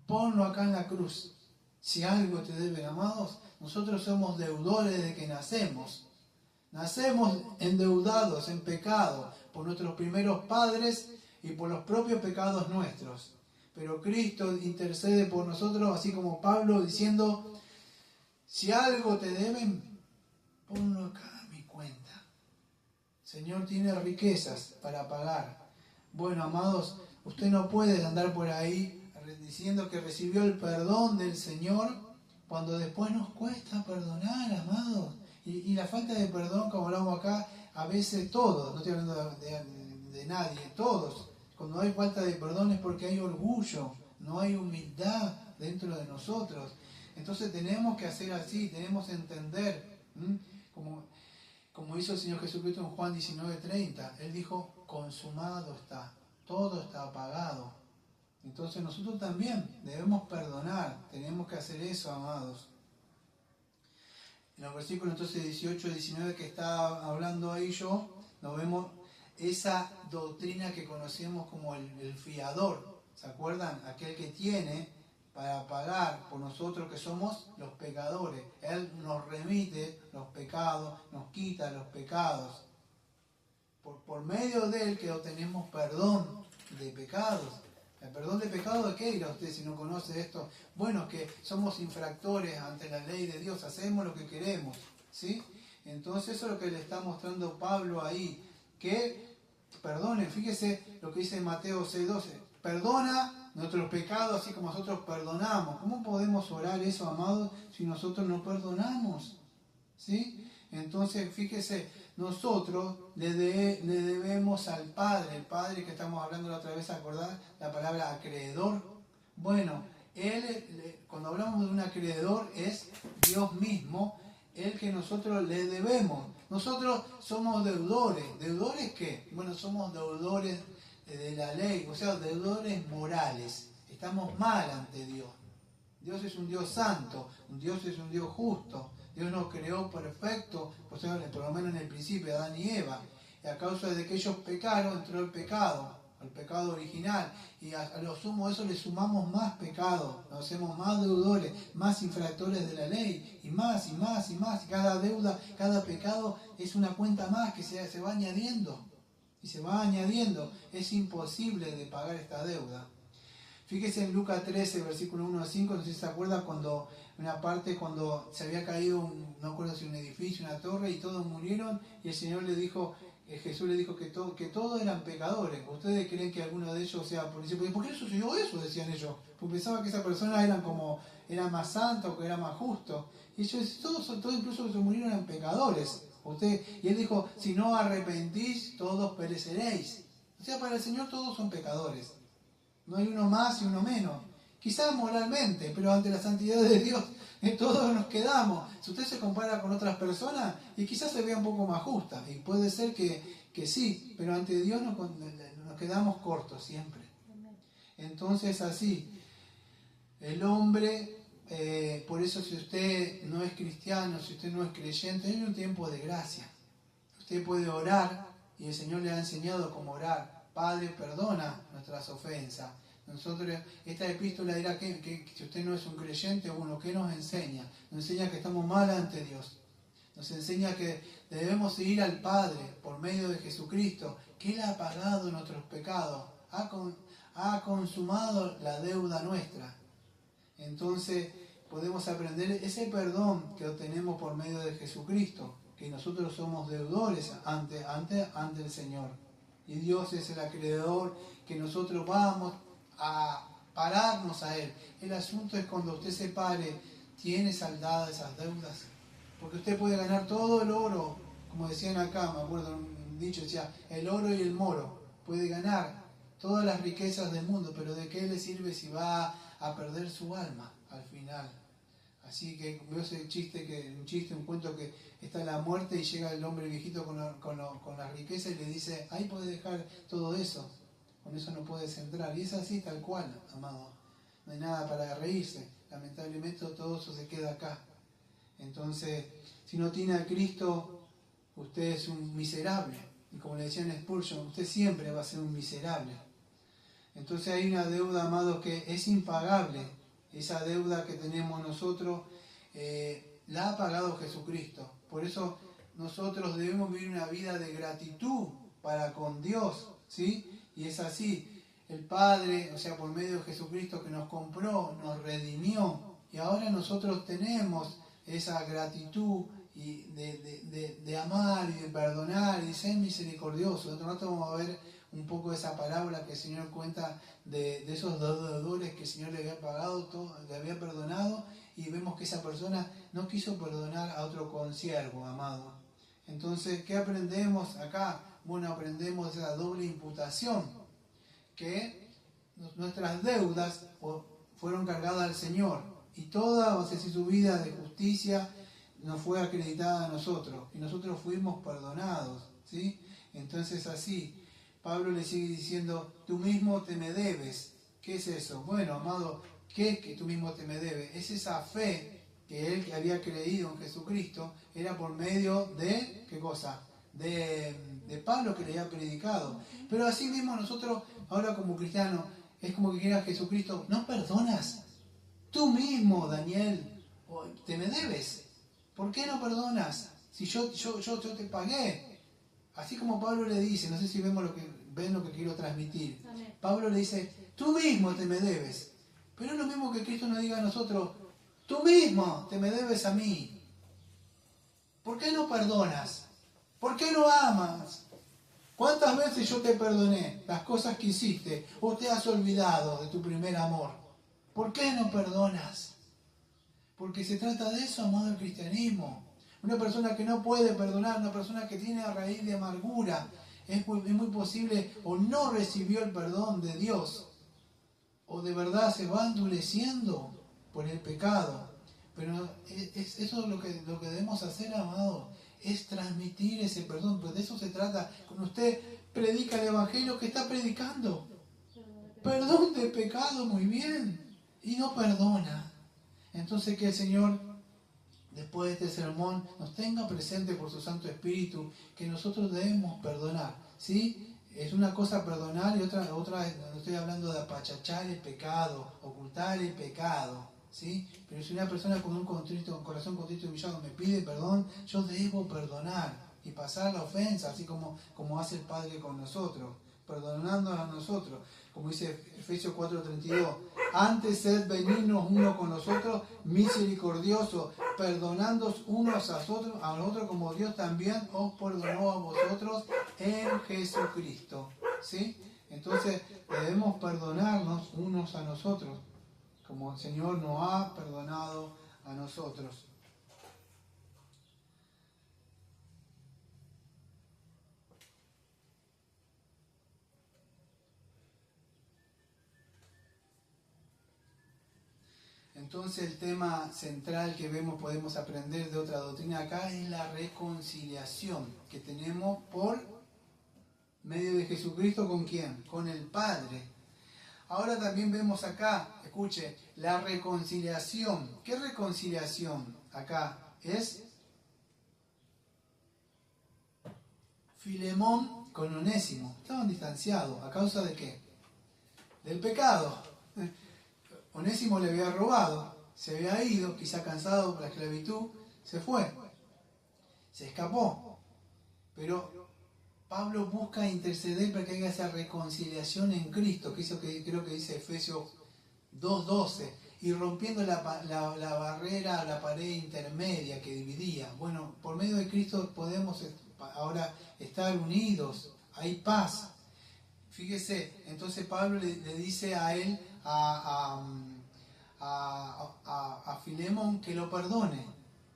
ponlo acá en la cruz. Si algo te deben, amados, nosotros somos deudores desde que nacemos. Nacemos endeudados en pecado por nuestros primeros padres y por los propios pecados nuestros. Pero Cristo intercede por nosotros, así como Pablo diciendo, si algo te deben, ponlo acá a mi cuenta. Señor tiene riquezas para pagar. Bueno, amados, usted no puede andar por ahí diciendo que recibió el perdón del Señor cuando después nos cuesta perdonar, amados. Y la falta de perdón, como hablamos acá, a veces todos, no estoy hablando de nadie, todos, cuando hay falta de perdón es porque hay orgullo, no hay humildad dentro de nosotros. Entonces tenemos que hacer así, tenemos que entender, como hizo el Señor Jesucristo en Juan 19:30, Él dijo, consumado está, todo está pagado. Entonces nosotros también debemos perdonar, tenemos que hacer eso, amados. En los versículos entonces 18 y 19 que está hablando ahí yo, nos vemos esa doctrina que conocemos como el fiador. ¿Se acuerdan? Aquel que tiene para pagar por nosotros que somos los pecadores. Él nos remite los pecados, nos quita los pecados. Por medio de Él que obtenemos perdón de pecados. ¿El perdón de pecado de qué dirá usted si no conoce esto? Bueno, que somos infractores ante la ley de Dios, hacemos lo que queremos, ¿sí? Entonces eso es lo que le está mostrando Pablo ahí, que perdonen, fíjese lo que dice Mateo 6:12, perdona nuestros pecados así como nosotros perdonamos. ¿Cómo podemos orar eso, amados, si nosotros no perdonamos? ¿Sí? Entonces, fíjese, nosotros le debemos al Padre, el Padre que estamos hablando la otra vez, ¿acordar? La palabra acreedor. Bueno, cuando hablamos de un acreedor es Dios mismo, el que nosotros le debemos. Nosotros somos deudores. ¿Deudores qué? Bueno, somos deudores de la ley, o sea, deudores morales. Estamos mal ante Dios. Dios es un Dios santo, Dios es un Dios justo. Dios nos creó perfecto, por lo menos en el principio, Adán y Eva. Y a causa de que ellos pecaron, entró el pecado original. Y a lo sumo eso le sumamos más pecado, nos hacemos más deudores, más infractores de la ley, y más, y más, y más. Cada deuda, cada pecado es una cuenta más que se va añadiendo. Y se va añadiendo. Es imposible de pagar esta deuda. Fíjese en Lucas 13, versículo 1 a 5, no sé si se acuerda cuando se había caído, no recuerdo si un edificio, una torre, y todos murieron, y el Señor le dijo, Jesús le dijo que todos eran pecadores. ¿Ustedes creen que alguno de ellos sea por discípulo? ¿Por qué sucedió eso? Decían ellos. Porque pensaban que esa persona era más santa o que era más justo. Y ellos, todos incluso los que murieron eran pecadores. Y Él dijo, si no arrepentís, todos pereceréis. O sea, para el Señor todos son pecadores. No hay uno más y uno menos. Quizás moralmente, pero ante la santidad de Dios, todos nos quedamos. Si usted se compara con otras personas, y quizás se vea un poco más justa, y puede ser que sí, pero ante Dios nos quedamos cortos siempre. Entonces así, el hombre, por eso si usted no es cristiano, si usted no es creyente, hay un tiempo de gracia. Usted puede orar, y el Señor le ha enseñado cómo orar. Padre, perdona nuestras ofensas. Nosotros, esta epístola dirá que si usted no es un creyente, bueno, ¿qué nos enseña? Nos enseña que estamos mal ante Dios. Nos enseña que debemos ir al Padre por medio de Jesucristo, que Él ha pagado nuestros pecados, ha consumado la deuda nuestra. Entonces podemos aprender ese perdón que obtenemos por medio de Jesucristo, que nosotros somos deudores ante el Señor. Y Dios es el acreedor, que nosotros vamos a pararnos a Él. El asunto es cuando usted se pare, ¿tiene saldadas esas deudas? Porque usted puede ganar todo el oro, como decían acá, me acuerdo un dicho, decía, el oro y el moro. Puede ganar todas las riquezas del mundo, pero ¿de qué le sirve si va a perder su alma al final? Así que veo ese un cuento que está la muerte y llega el hombre viejito con la riqueza y le dice, ahí puedes dejar todo eso, con eso no puedes entrar. Y es así tal cual, amado. No hay nada para reírse. Lamentablemente todo eso se queda acá. Entonces, si no tiene a Cristo, usted es un miserable. Y como le decían a Spurgeon, usted siempre va a ser un miserable. Entonces hay una deuda, amados, que es impagable. Esa deuda que tenemos nosotros la ha pagado Jesucristo. Por eso nosotros debemos vivir una vida de gratitud para con Dios, ¿sí? Y es así. El Padre, o sea, por medio de Jesucristo que nos compró, nos redimió. Y ahora nosotros tenemos esa gratitud y de amar y de perdonar y de ser misericordioso. Otro rato vamos a ver un poco esa parábola que el Señor cuenta de esos deudores que el Señor le había pagado, le había perdonado, y vemos que esa persona no quiso perdonar a otro consiervo, amado. Entonces, ¿qué aprendemos acá? Bueno, aprendemos esa doble imputación, que nuestras deudas fueron cargadas al Señor, y toda, o sea, si su vida de justicia nos fue acreditada a nosotros, y nosotros fuimos perdonados, ¿sí? Entonces así, Pablo le sigue diciendo, tú mismo te me debes. ¿Qué es eso? Bueno, amado, ¿qué es que tú mismo te me debes? Es esa fe que él que había creído en Jesucristo, era por medio de, ¿qué cosa? De Pablo que le había predicado. Pero así mismo nosotros, ahora como cristianos, es como que quiera Jesucristo, ¿no perdonas? Tú mismo, Daniel, te me debes. ¿Por qué no perdonas? Si yo te pagué. Así como Pablo le dice, no sé si ven lo que quiero transmitir. Amén. Pablo le dice, tú mismo te me debes. Pero es lo mismo que Cristo nos diga a nosotros, tú mismo te me debes a mí. ¿Por qué no perdonas? ¿Por qué no amas? ¿Cuántas veces yo te perdoné las cosas que hiciste o te has olvidado de tu primer amor? ¿Por qué no perdonas? Porque se trata de eso, amado, el cristianismo. Una persona que no puede perdonar, una persona que tiene a raíz de amargura, es muy posible o no recibió el perdón de Dios, o de verdad se va endureciendo por el pecado. Pero eso es lo que debemos hacer, amado, es transmitir ese perdón, pues de eso se trata. Cuando usted predica el Evangelio, ¿qué está predicando? Perdón de pecado, muy bien, y no perdona. Entonces que el Señor, después de este sermón, nos tenga presente por su Santo Espíritu que nosotros debemos perdonar, ¿sí? Es una cosa perdonar y otra no estoy hablando de apachachar el pecado, ocultar el pecado, ¿sí? Pero si una persona con un corazón contrito y humillado me pide perdón, yo debo perdonar y pasar la ofensa, así como hace el Padre con nosotros, perdonando a nosotros, como dice Efesios 4:32, antes sed benignos uno con los otros, misericordiosos, perdonándoos unos a otros como Dios también os perdonó a vosotros en Jesucristo, ¿sí? Entonces debemos perdonarnos unos a nosotros, como el Señor nos ha perdonado a nosotros. Entonces el tema central que podemos aprender de otra doctrina acá es la reconciliación que tenemos por medio de Jesucristo. ¿Con quién? Con el Padre. Ahora también vemos acá, escuche, la reconciliación. ¿Qué reconciliación acá? Es Filemón con Onésimo. Estaban distanciados. ¿A causa de qué? Del pecado. Onésimo le había robado, se había ido, quizá cansado por la esclavitud, se fue, se escapó. Pero Pablo busca interceder para que haya esa reconciliación en Cristo, que eso que creo que dice Efesios 2:12. y rompiendo la barrera, la pared intermedia que dividía. Bueno, por medio de Cristo podemos ahora estar unidos, hay paz. Fíjese, entonces Pablo le dice a él, a Filemón, que lo perdone,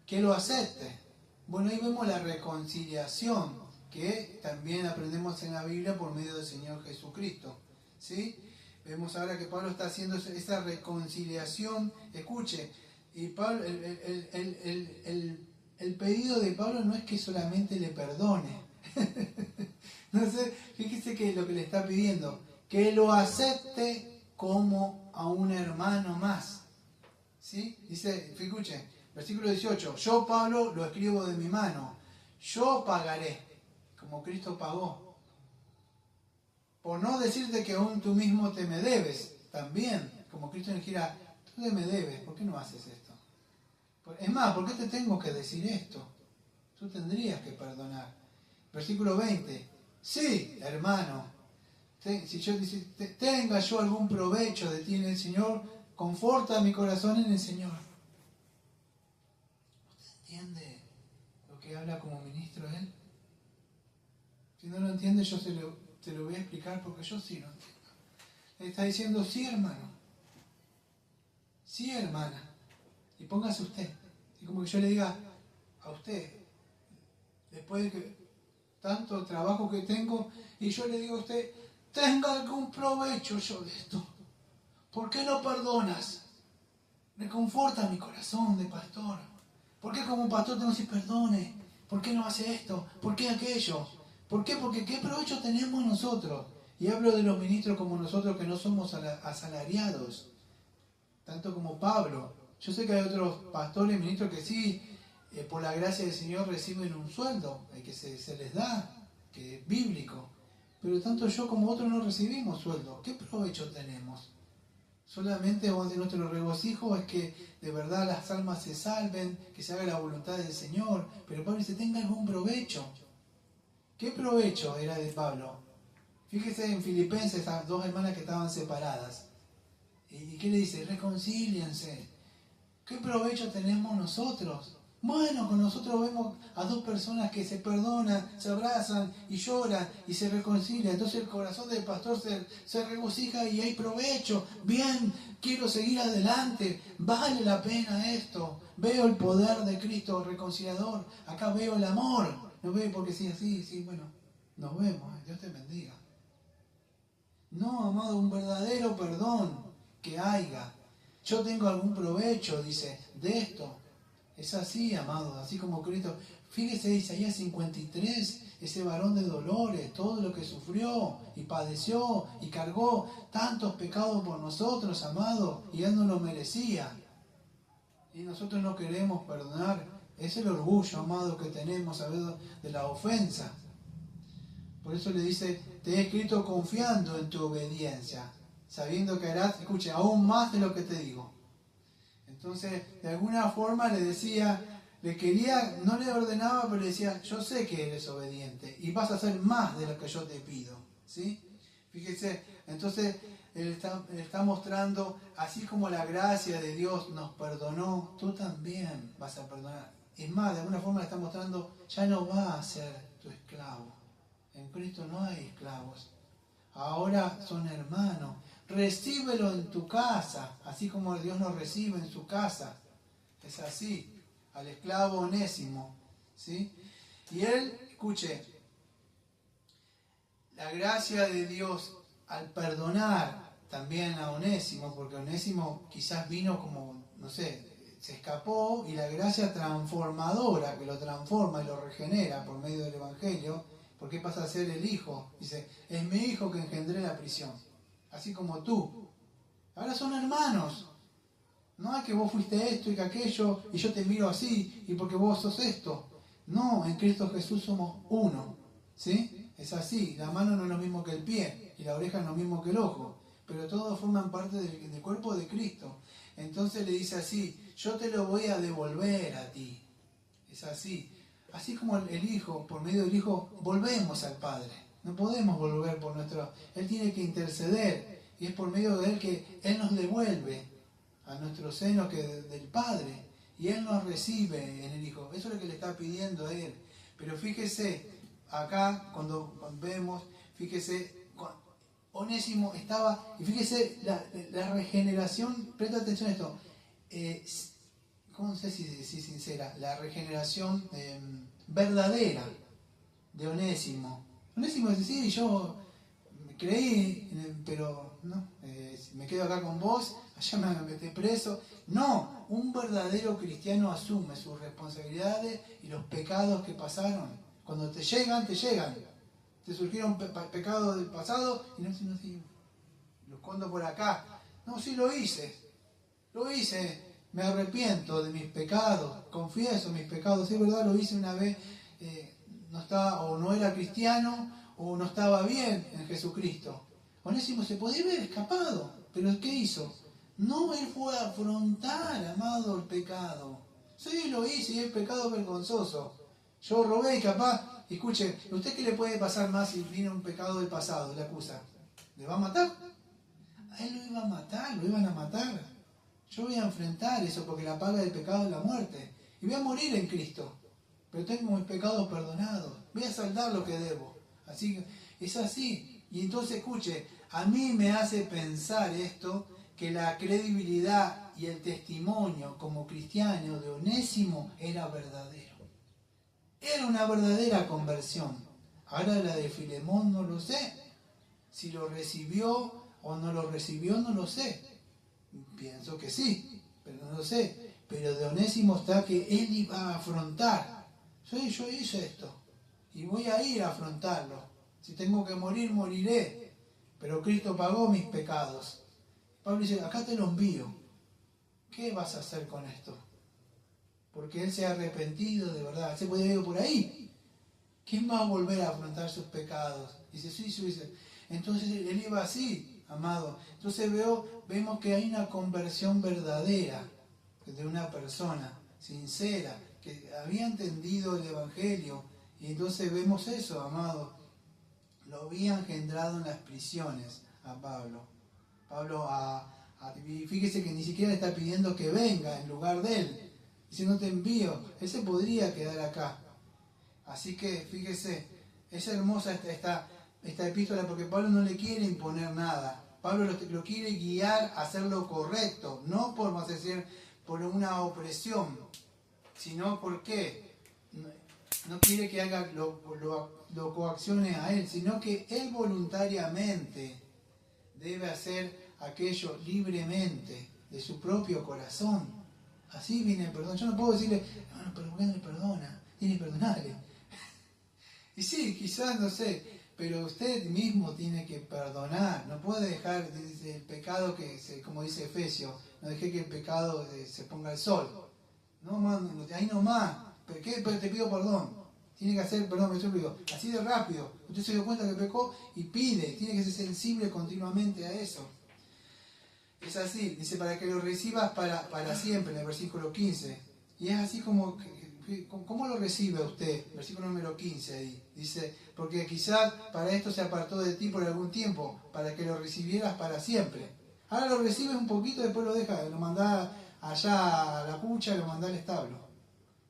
que lo acepte. Bueno, ahí vemos la reconciliación que también aprendemos en la Biblia por medio del Señor Jesucristo, ¿sí? Vemos ahora que Pablo está haciendo esa reconciliación. Escuche, y Pablo, el pedido de Pablo no es que solamente le perdone. No sé, fíjese que lo que le está pidiendo, que lo acepte como a un hermano más. ¿Sí? Dice, escuche, versículo 18, yo Pablo lo escribo de mi mano, yo pagaré, como Cristo pagó. Por no decirte que aún tú mismo te me debes, también, como Cristo dijera, tú te me debes, ¿por qué no haces esto? Es más, ¿por qué te tengo que decir esto? Tú tendrías que perdonar. Versículo 20, sí, hermano, si yo tenga yo algún provecho de ti en el Señor, conforta mi corazón en el Señor. ¿Usted entiende lo que habla como ministro él? Si no lo entiende, yo te lo voy a explicar porque yo sí lo entiendo. Él está diciendo, sí, hermano. Sí, hermana. Y póngase usted. Y como que yo le diga a usted, después de que tanto trabajo que tengo, y yo le digo a usted, tenga algún provecho yo de esto. ¿Por qué no perdonas? Me conforta mi corazón de pastor. ¿Por qué como un pastor tengo que decir perdone? ¿Por qué no hace esto? ¿Por qué aquello? ¿Por qué? Porque ¿qué provecho tenemos nosotros? Y hablo de los ministros como nosotros que no somos asalariados, tanto como Pablo. Yo sé que hay otros pastores y ministros que sí, por la gracia del Señor reciben un sueldo, que se les da, que es bíblico. Pero tanto yo como otros no recibimos sueldo. ¿Qué provecho tenemos? Solamente nuestro regocijo es que de verdad las almas se salven, que se haga la voluntad del Señor. Pero Pablo dice, tenga algún provecho. ¿Qué provecho era de Pablo? Fíjese en Filipenses, esas dos hermanas que estaban separadas. ¿Y qué le dice? Reconcíliense. ¿Qué provecho tenemos nosotros? Bueno, con nosotros vemos a dos personas que se perdonan, se abrazan y lloran y se reconcilian. Entonces el corazón del pastor se regocija y hay provecho. Bien, quiero seguir adelante. Vale la pena esto. Veo el poder de Cristo reconciliador. Acá veo el amor. ¿No ve? Porque sí, bueno, nos vemos. Dios te bendiga. No, amado, un verdadero perdón que haya. Yo tengo algún provecho, dice, de esto. Es así, amado, así como Cristo. Fíjese Isaías 53, ese varón de dolores, todo lo que sufrió y padeció y cargó tantos pecados por nosotros, amado, y Él no lo merecía. Y nosotros no queremos perdonar. Es el orgullo, amado, que tenemos a veces de la ofensa. Por eso le dice, te he escrito confiando en tu obediencia, sabiendo que harás, escuche, aún más de lo que te digo. Entonces, de alguna forma le decía, no le ordenaba, pero le decía, yo sé que eres obediente y vas a hacer más de lo que yo te pido. ¿Sí? Fíjese, entonces él está mostrando, así como la gracia de Dios nos perdonó, tú también vas a perdonar. Es más, de alguna forma le está mostrando, ya no va a ser tu esclavo. En Cristo no hay esclavos. Ahora son hermanos. Recíbelo en tu casa, así como Dios nos recibe en su casa. Es así, al esclavo Onésimo. ¿Sí? Y él, escuche, la gracia de Dios al perdonar también a Onésimo, porque Onésimo quizás vino como, no sé, se escapó, y la gracia transformadora que lo transforma y lo regenera por medio del Evangelio, porque pasa a ser el hijo. Dice, es mi hijo que engendré en la prisión, así como tú. Ahora son hermanos. No es que vos fuiste esto y que aquello, y yo te miro así, y porque vos sos esto. No, en Cristo Jesús somos uno. ¿Sí? Es así. La mano no es lo mismo que el pie, y la oreja no es lo mismo que el ojo. Pero todos forman parte del cuerpo de Cristo. Entonces le dice así, yo te lo voy a devolver a ti. Es así. Así como el Hijo, por medio del Hijo, volvemos al Padre. No podemos volver por nuestro... Él tiene que interceder, y es por medio de Él que Él nos devuelve a nuestro seno que del Padre. Y Él nos recibe en el Hijo. Eso es lo que le está pidiendo a Él. Pero fíjese, acá cuando vemos, fíjese, Onésimo estaba, y fíjese la regeneración, presta atención a esto, ¿cómo sé si sincera? La regeneración verdadera de Onésimo. Onésimo dice, sí, yo creí, pero no, me quedo acá con vos, allá me metí preso. No, un verdadero cristiano asume sus responsabilidades y los pecados que pasaron. Cuando te llegan, te llegan. Te surgieron pecados del pasado y no, lo escondo por acá. No, sí lo hice, me arrepiento de mis pecados, confieso mis pecados. Sí, es verdad, lo hice una vez, no estaba, o no era cristiano, o no estaba bien en Jesucristo. Onésimo se podía haber escapado, pero ¿qué hizo? No, él fue a afrontar, amado, el pecado. Sí, lo hice y es pecado vergonzoso. Yo robé y capaz, escuche, ¿usted qué le puede pasar más si viene un pecado del pasado, le acusa? ¿Le va a matar? A él lo iba a matar, lo iban a matar. Yo voy a enfrentar eso porque la paga del pecado es la muerte. Y voy a morir en Cristo. Pero tengo mis pecados perdonados. Voy a saldar lo que debo. Así que es así. Y entonces, escuche, a mí me hace pensar esto, que la credibilidad y el testimonio como cristiano de Onésimo era verdadero. Era una verdadera conversión. Ahora la de Filemón no lo sé. Si lo recibió o no lo recibió, no lo sé. Pienso que sí, pero no lo sé. Pero de Onésimo está que él iba a afrontar. Sí, yo hice esto y voy a ir a afrontarlo. Si tengo que morir, moriré. Pero Cristo pagó mis pecados. Pablo dice, acá te lo envío. ¿Qué vas a hacer con esto? Porque él se ha arrepentido de verdad. Se puede ir por ahí. ¿Quién va a volver a afrontar sus pecados? Dice, sí, dice. Entonces él iba así, amado. Entonces vemos que hay una conversión verdadera de una persona sincera, que había entendido el Evangelio. Y entonces vemos eso, amado. Lo había engendrado en las prisiones a Pablo. Y fíjese que ni siquiera le está pidiendo que venga en lugar de él. Dice, no te envío. Él se podría quedar acá. Así que, fíjese, es hermosa esta epístola porque Pablo no le quiere imponer nada. Pablo lo quiere guiar a hacer lo correcto. No por, vamos a decir, por una opresión, sino porque no quiere que haga lo coaccione a él, sino que él voluntariamente debe hacer aquello libremente, de su propio corazón. Así viene el perdón. Yo no puedo decirle, bueno, pero ¿por qué no le perdona? Tiene que perdonarle. Y sí, quizás, no sé, pero usted mismo tiene que perdonar. No puede dejar el pecado como dice Efesios, no deje que el pecado se ponga al sol. No, ahí nomás. ¿Pero te pido perdón? Tiene que hacer, perdón, yo digo, así de rápido. Usted se dio cuenta que pecó y pide. Tiene que ser sensible continuamente a eso. Es así, dice, para que lo recibas para siempre, en el versículo 15. Y es así como, ¿cómo lo recibe usted? Versículo número 15 ahí. Dice, porque quizás para esto se apartó de ti por algún tiempo, para que lo recibieras para siempre. Ahora lo recibes un poquito, después lo dejas, lo mandás allá a la pucha, lo mandás al establo.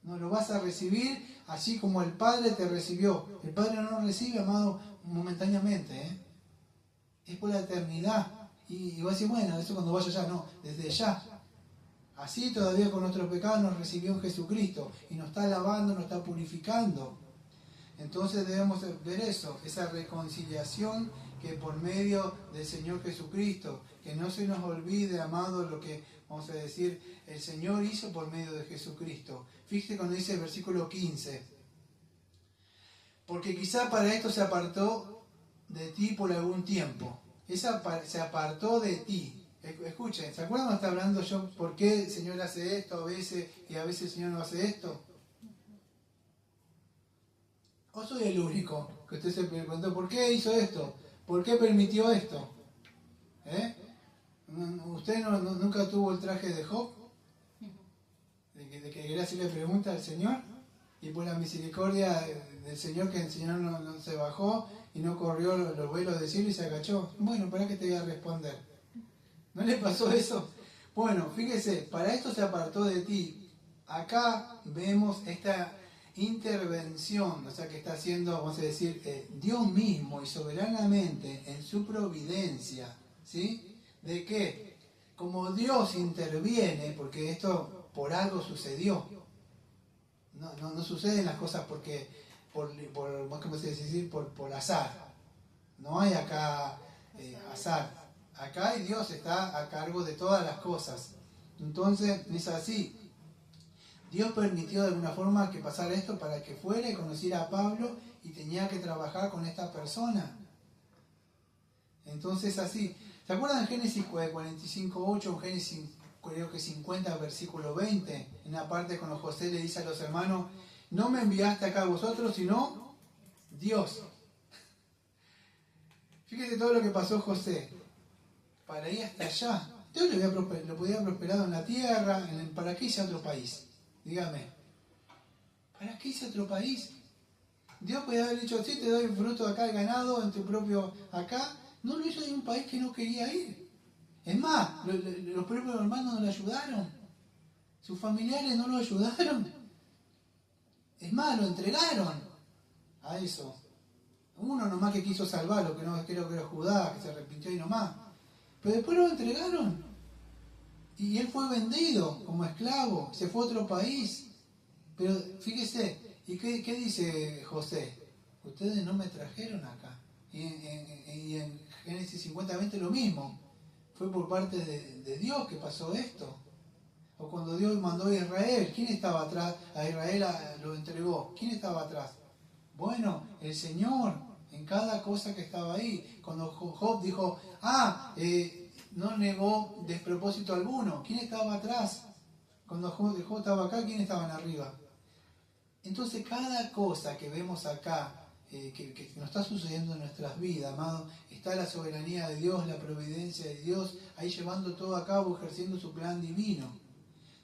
No, lo vas a recibir así como el Padre te recibió. El Padre no nos recibe, amado, momentáneamente. Es por la eternidad. Y va a decir, bueno, eso cuando vaya allá, no, desde ya. Así todavía con nuestros pecados nos recibió en Jesucristo y nos está lavando, nos está purificando. Entonces debemos ver eso, esa reconciliación que por medio del Señor Jesucristo, que no se nos olvide, amado, lo que, vamos a decir, el Señor hizo por medio de Jesucristo. Fíjate cuando dice el versículo 15, porque quizá para esto se apartó de ti por algún tiempo. Se apartó de ti. Escuchen, ¿se acuerdan cuando está hablando yo por qué el Señor hace esto a veces y a veces el Señor no hace esto? ¿O soy el único que usted se preguntó por qué hizo esto? ¿Por qué permitió esto? ¿Usted nunca tuvo el traje de Job? De que quería hacerle pregunta al Señor y por la misericordia del Señor que el Señor no se bajó y no corrió los vuelos del cielo y se agachó. Bueno, ¿para qué te voy a responder? ¿No le pasó eso? Bueno, fíjese, para esto se apartó de ti. Acá vemos esta intervención, o sea, que está haciendo, vamos a decir, Dios mismo y soberanamente en su providencia, ¿sí? ¿De qué? Como Dios interviene, porque esto por algo sucedió. No suceden las cosas porque ¿cómo se dice? Por azar. No hay acá azar. Acá Dios está a cargo de todas las cosas. Entonces es así. Dios permitió de alguna forma que pasara esto para que fuera y conociera a Pablo y tenía que trabajar con esta persona. Entonces así. ¿Se acuerdan en Génesis 45:8, Génesis creo que 50, versículo 20? En la parte cuando José le dice a los hermanos, no me enviaste acá a vosotros, sino Dios. Fíjese todo lo que pasó José. Para ir hasta allá. Dios lo podía haber prosperado en la tierra, ¿para qué irse a otro país? Dígame. ¿Para qué irse a otro país? Dios podía haber dicho, sí, te doy fruto acá, el ganado, en tu propio acá. No lo hizo en un país que no quería ir. Es más, los propios hermanos no lo ayudaron. Sus familiares no lo ayudaron. Es más, lo entregaron a eso. Uno nomás que quiso salvarlo, que no creo que era Judá, que se arrepintió y nomás. Pero después lo entregaron. Y él fue vendido como esclavo, se fue a otro país. Pero fíjese, ¿y qué dice José? Ustedes no me trajeron acá. Y en Génesis 50:20 lo mismo. Fue por parte de Dios que pasó esto. O cuando Dios mandó a Israel, ¿quién estaba atrás? A Israel lo entregó. ¿Quién estaba atrás? Bueno, el Señor, en cada cosa que estaba ahí. Cuando Job dijo, no negó despropósito alguno. ¿Quién estaba atrás? Cuando Job estaba acá, ¿quién estaban arriba? Entonces, cada cosa que vemos acá, que nos está sucediendo en nuestras vidas, amado, está la soberanía de Dios, la providencia de Dios, ahí llevando todo a cabo, ejerciendo su plan divino.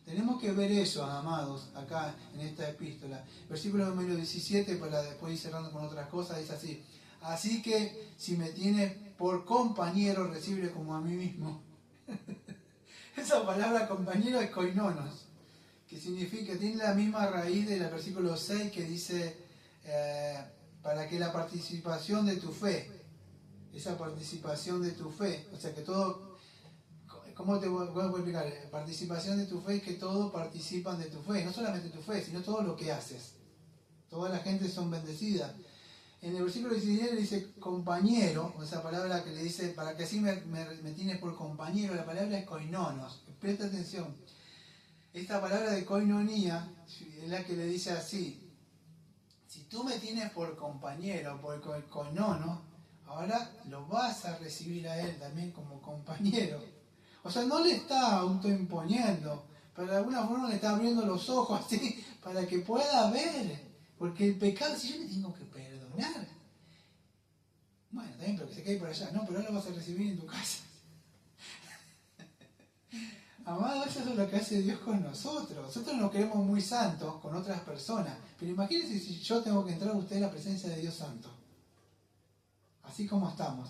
Tenemos que ver eso, amados, acá en esta epístola. Versículo número 17, para después ir cerrando con otras cosas, dice así. Así que, si me tienes por compañero, recíbele como a mí mismo. Esa palabra compañero es koinonos, que significa, tiene la misma raíz del versículo 6 que dice, para que la participación de tu fe, esa participación de tu fe, o sea que todo, ¿cómo te puedo explicar? Participación de tu fe es que todos participan de tu fe, no solamente tu fe, sino todo lo que haces. Toda la gente son bendecidas. En el versículo 17 le dice compañero, o esa palabra que le dice, para que así me tienes por compañero, la palabra es koinonos. Presta atención. Esta palabra de koinonía es la que le dice así, si tú me tienes por compañero, por koinono, ahora lo vas a recibir a él también como compañero. O sea, no le está autoimponiendo, pero de alguna forma le está abriendo los ojos así para que pueda ver. Porque el pecado, si yo le tengo que perdonar, bueno, también, pero que se quede por allá. No, pero ahora lo vas a recibir en tu casa. Amado, eso es lo que hace Dios con nosotros. Nosotros nos queremos muy santos con otras personas. Pero imagínense si yo tengo que entrar a usted en la presencia de Dios Santo. Así como estamos.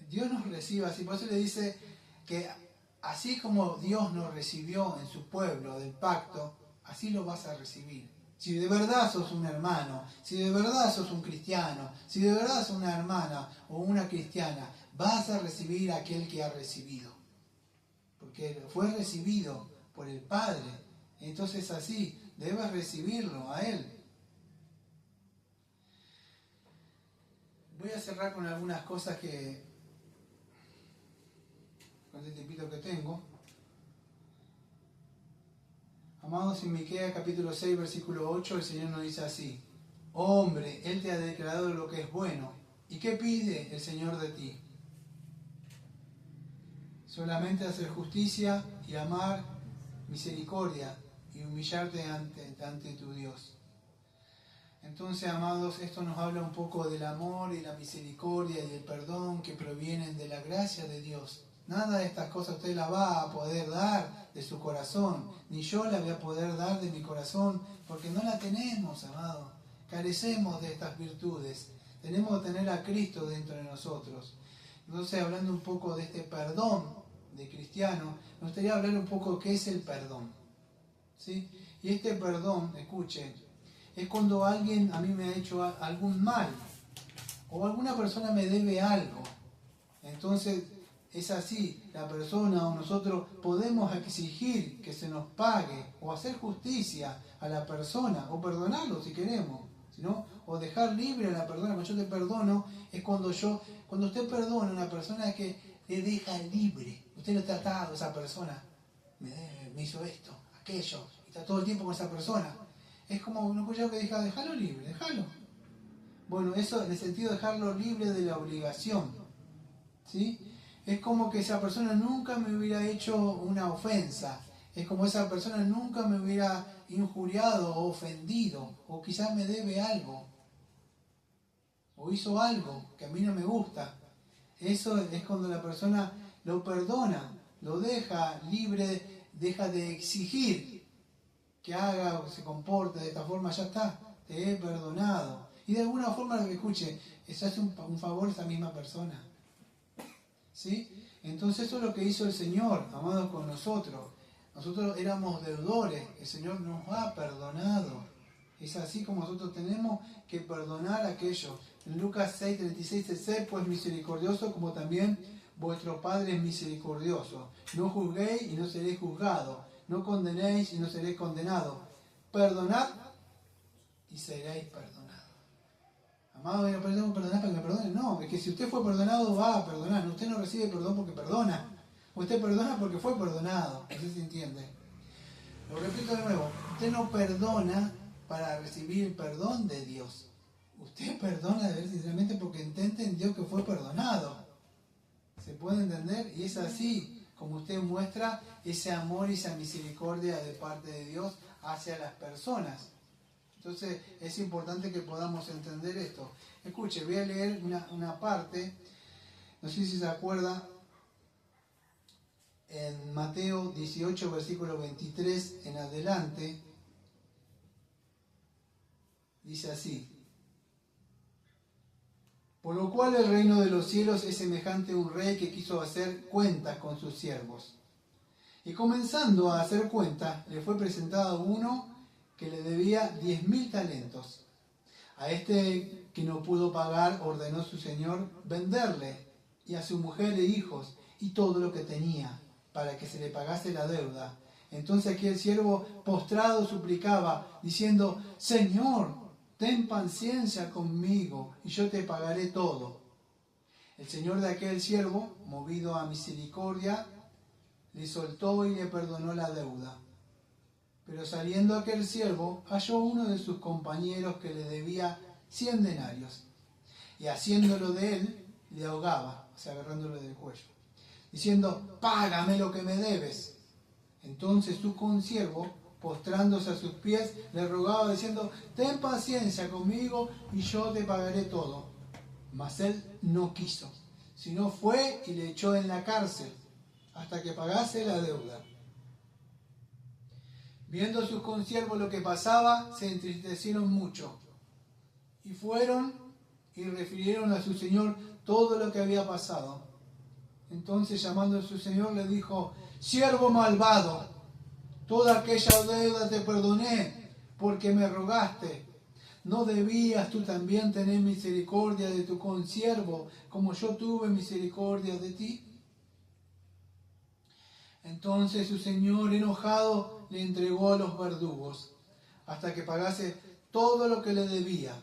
Dios nos recibe así. Por eso le dice que así como Dios nos recibió en su pueblo del pacto, así lo vas a recibir. Si de verdad sos un hermano, si de verdad sos un cristiano, si de verdad sos una hermana o una cristiana, vas a recibir a aquel que ha recibido. Porque fue recibido por el Padre. Entonces así, debes recibirlo a Él. Voy a cerrar con algunas cosas con este tipito que tengo. Amados, en Miqueas capítulo 6, versículo 8, el Señor nos dice así: oh hombre, Él te ha declarado lo que es bueno. ¿Y qué pide el Señor de ti? Solamente hacer justicia y amar misericordia y humillarte ante tu Dios. Entonces, amados, esto nos habla un poco del amor y la misericordia y del perdón que provienen de la gracia de Dios. Nada de estas cosas usted la va a poder dar de su corazón, ni yo la voy a poder dar de mi corazón, porque no la tenemos, amado. Carecemos de estas virtudes. Tenemos que tener a Cristo dentro de nosotros. Entonces, hablando un poco de este perdón, de cristiano, me gustaría hablar un poco de qué es el perdón. ¿Sí? Y este perdón, escuchen, es cuando alguien a mí me ha hecho algún mal o alguna persona me debe algo. Entonces es así, la persona o nosotros podemos exigir que se nos pague o hacer justicia a la persona o perdonarlo si queremos, ¿no? O dejar libre a la persona. Cuando yo te perdono es cuando usted perdona a una persona que le deja libre. Usted no está atado a esa persona, me hizo esto, aquello, y está todo el tiempo con esa persona. Es como un escuchado que deja, déjalo libre, déjalo. Bueno, eso en el sentido de dejarlo libre de la obligación, ¿sí? Es como que esa persona nunca me hubiera hecho una ofensa, es como esa persona nunca me hubiera injuriado o ofendido, o quizás me debe algo, o hizo algo que a mí no me gusta. Eso es cuando la persona lo perdona, lo deja libre, deja de exigir que haga o se comporte de esta forma, ya está, te he perdonado. Y de alguna forma, lo que escuche, se hace un favor a esa misma persona. ¿Sí? Entonces eso es lo que hizo el Señor, amados, con nosotros. Nosotros éramos deudores, el Señor nos ha perdonado. Es así como nosotros tenemos que perdonar a aquellos. En Lucas 6:36 dice, sed pues misericordioso como también vuestro Padre es misericordioso. No juzguéis y no seréis juzgados. No condenéis y no seréis condenados. Perdonad y seréis perdonados. Amado, no podemos perdonar para que me perdonen. No, es que si usted fue perdonado, va a perdonar. Usted no recibe perdón porque perdona. Usted perdona porque fue perdonado. No sé si se entiende. Lo repito de nuevo. Usted no perdona para recibir el perdón de Dios. Usted perdona de ver sinceramente porque entiende en Dios que fue perdonado. ¿Se puede entender? Y es así como usted muestra ese amor y esa misericordia de parte de Dios hacia las personas. Entonces es importante que podamos entender esto. Escuche, voy a leer una parte, no sé si se acuerda, en Mateo 18, versículo 23 en adelante, dice así. Por lo cual el reino de los cielos es semejante a un rey que quiso hacer cuentas con sus siervos. Y comenzando a hacer cuentas, le fue presentado uno que le debía 10.000 talentos. A este que no pudo pagar, ordenó su señor venderle y a su mujer e hijos y todo lo que tenía, para que se le pagase la deuda. Entonces aquel siervo postrado suplicaba, diciendo, Señor, ten paciencia conmigo y yo te pagaré todo. El señor de aquel siervo, movido a misericordia, le soltó y le perdonó la deuda. Pero saliendo aquel siervo, halló uno de sus compañeros que le debía 100 denarios, y haciéndolo de él, le ahogaba, o sea, agarrándolo del cuello, diciendo, págame lo que me debes. Entonces su consiervo, postrándose a sus pies, le rogaba, diciendo, ten paciencia conmigo y yo te pagaré todo. Mas él no quiso, sino fue y le echó en la cárcel, hasta que pagase la deuda. Viendo sus consiervos lo que pasaba, se entristecieron mucho, y fueron y refirieron a su señor todo lo que había pasado. Entonces, llamando a su señor, le dijo, siervo malvado, toda aquella deuda te perdoné, porque me rogaste. ¿No debías tú también tener misericordia de tu consiervo, como yo tuve misericordia de ti? Entonces su señor, enojado, le entregó a los verdugos, hasta que pagase todo lo que le debía.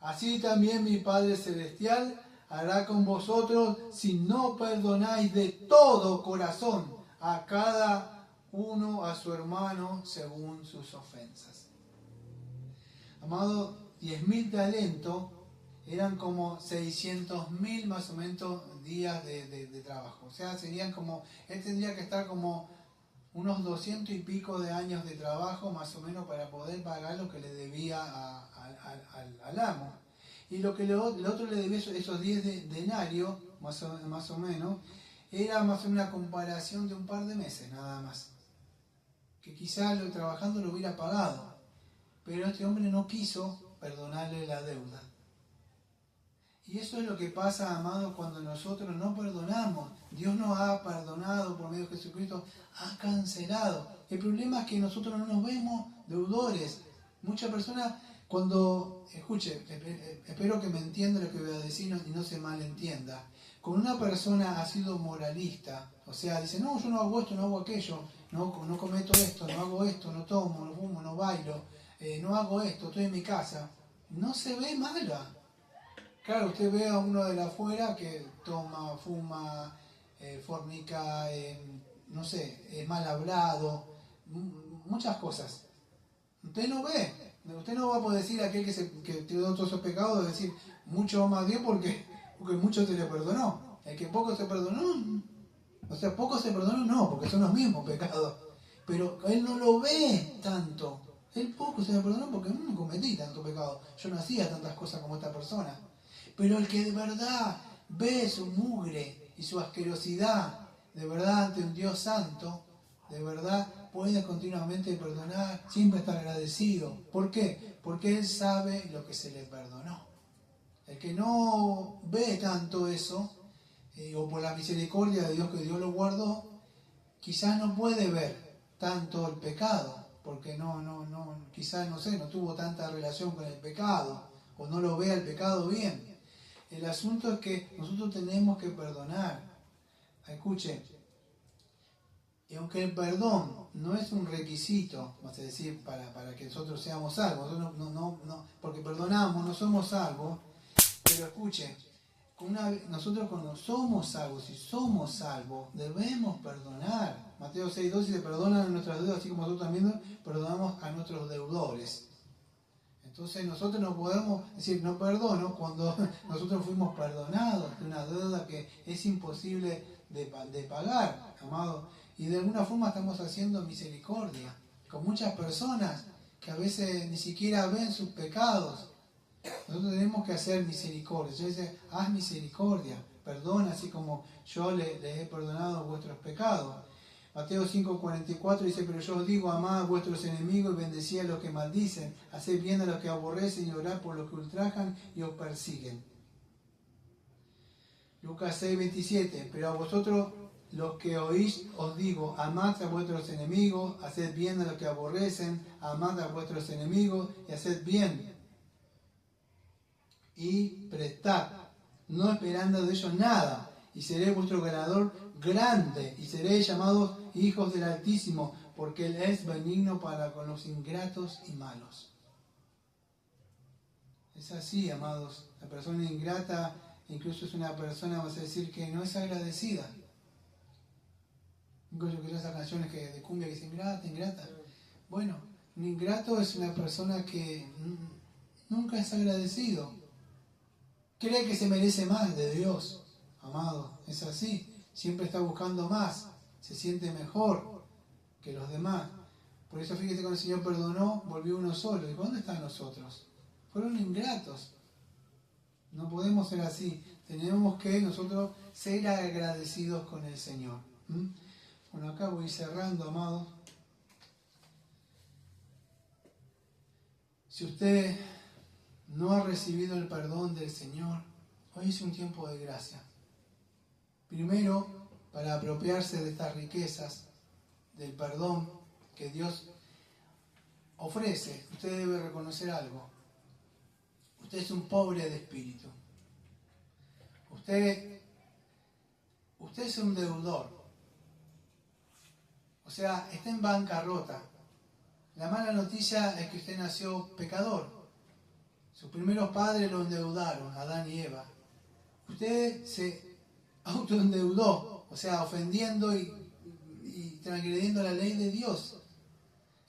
Así también mi Padre Celestial hará con vosotros si no perdonáis de todo corazón a cada uno a su hermano según sus ofensas. Amado, 10.000 talentos eran como 600.000 más o menos días de trabajo. O sea, serían como, él tendría que estar como unos 200 y pico de años de trabajo más o menos para poder pagar lo que le debía al amo. Y lo que el otro le debía, esos 10 denarios, más o menos, era más o menos una comparación de un par de meses nada más. Que quizás trabajando lo hubiera pagado. Pero este hombre no quiso perdonarle la deuda. Y eso es lo que pasa, amados, cuando nosotros no perdonamos. Dios nos ha perdonado por medio de Jesucristo, ha cancelado. El problema es que nosotros no nos vemos deudores. Muchas personas, cuando, escuche, espero que me entienda lo que voy a decir y no se malentienda. Cuando una persona ha sido moralista, o sea, dice, no, yo no hago esto, no hago aquello, no cometo esto, no hago esto, no tomo, no fumo, no bailo, no hago esto, estoy en mi casa, no se ve mala. Claro, usted ve a uno de la afuera que toma, fuma, fornica, no sé, es mal hablado, muchas cosas. Usted no ve, usted no va a poder decir a aquel que tiene todos esos pecados, decir mucho más Dios porque mucho se le perdonó. El que poco se perdonó, o sea, poco se perdonó no, porque son los mismos pecados. Pero él no lo ve tanto. Él poco se le perdonó porque no cometí tanto pecado. Yo no hacía tantas cosas como esta persona. Pero el que de verdad ve su mugre y su asquerosidad, de verdad ante un Dios santo, de verdad puede continuamente perdonar, siempre estar agradecido. ¿Por qué? Porque él sabe lo que se le perdonó. El que no ve tanto eso, o por la misericordia de Dios que Dios lo guardó, quizás no puede ver tanto el pecado, porque quizás no tuvo tanta relación con el pecado, o no lo ve el pecado bien. El asunto es que nosotros tenemos que perdonar. Escuche, y aunque el perdón no es un requisito, vamos a decir, para que nosotros seamos salvos, nosotros porque perdonamos, no somos salvos, pero escuche, nosotros cuando somos salvos, debemos perdonar. Mateo 6:12 dice, perdonan nuestras deudas, así como nosotros también perdonamos a nuestros deudores. Entonces nosotros no podemos decir no perdono cuando nosotros fuimos perdonados de una deuda que es imposible de pagar, amado. Y de alguna forma estamos haciendo misericordia con muchas personas que a veces ni siquiera ven sus pecados. Nosotros tenemos que hacer misericordia. Yo dice, haz misericordia, perdona así como yo les he perdonado vuestros pecados. Mateo 5:44 dice, pero yo os digo, amad a vuestros enemigos y bendecid a los que maldicen, haced bien a los que aborrecen y orad por los que ultrajan y os persiguen. Lucas 6:27, pero a vosotros los que oís os digo, amad a vuestros enemigos, haced bien a los que aborrecen, amad a vuestros enemigos y haced bien. Y prestad, no esperando de ellos nada, y seré vuestro ganador grande, y seréis llamados hijos del Altísimo, porque Él es benigno para con los ingratos y malos. Es así, amados. La persona ingrata incluso es una persona, vamos a decir, que no es agradecida. Incluso que esas canciones de cumbia que dicen ingrata. Bueno, un ingrato es una persona que nunca es agradecido. Cree que se merece más de Dios, amado. Es así. Siempre está buscando más. Se siente mejor que los demás. Por eso fíjate, cuando el Señor perdonó, volvió uno solo. ¿Y dónde están nosotros? Fueron ingratos. No podemos ser así. Tenemos que nosotros ser agradecidos con el Señor. Bueno, acá voy cerrando, amados. Si usted no ha recibido el perdón del Señor, hoy es un tiempo de gracia. Primero, para apropiarse de estas riquezas, del perdón que Dios ofrece, usted debe reconocer algo. Usted es un pobre de espíritu. Usted es un deudor. O sea, está en bancarrota. La mala noticia es que usted nació pecador. Sus primeros padres lo endeudaron, Adán y Eva. Usted se autoendeudó, o sea, ofendiendo y transgrediendo la ley de Dios.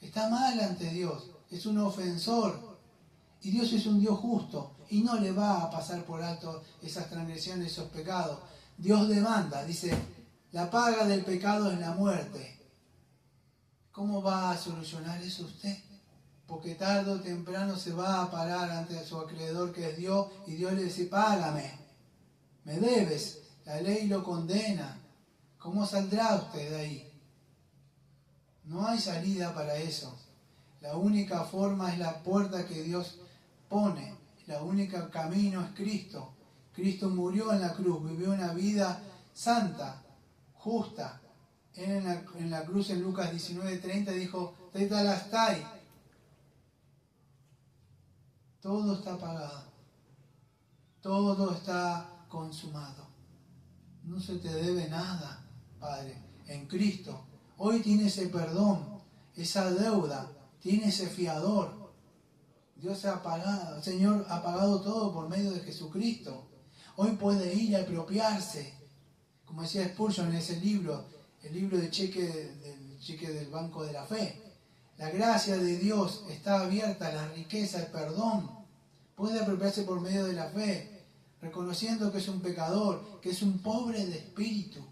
Está mal ante Dios, es un ofensor. Y Dios es un Dios justo y no le va a pasar por alto esas transgresiones, esos pecados. Dios demanda, dice, la paga del pecado es la muerte. ¿Cómo va a solucionar eso usted? Porque tarde o temprano se va a parar ante su acreedor que es Dios y Dios le dice, págame, me debes, la ley lo condena. ¿Cómo saldrá usted de ahí? No hay salida para eso. La única forma es la puerta que Dios pone. La única camino es Cristo. Cristo murió en la cruz, vivió una vida santa, justa. Él en la cruz en Lucas 19:30 dijo, Tetelestai, todo está pagado, todo está consumado. No se te debe nada, Padre, en Cristo. Hoy tiene ese perdón, esa deuda, tiene ese fiador. Dios ha pagado, el Señor ha pagado todo por medio de Jesucristo. Hoy puede ir a apropiarse, como decía Spurgeon en ese libro, el libro de cheque del Banco de la Fe. La gracia de Dios está abierta, la riqueza, el perdón. Puede apropiarse por medio de la fe, reconociendo que es un pecador, que es un pobre de espíritu.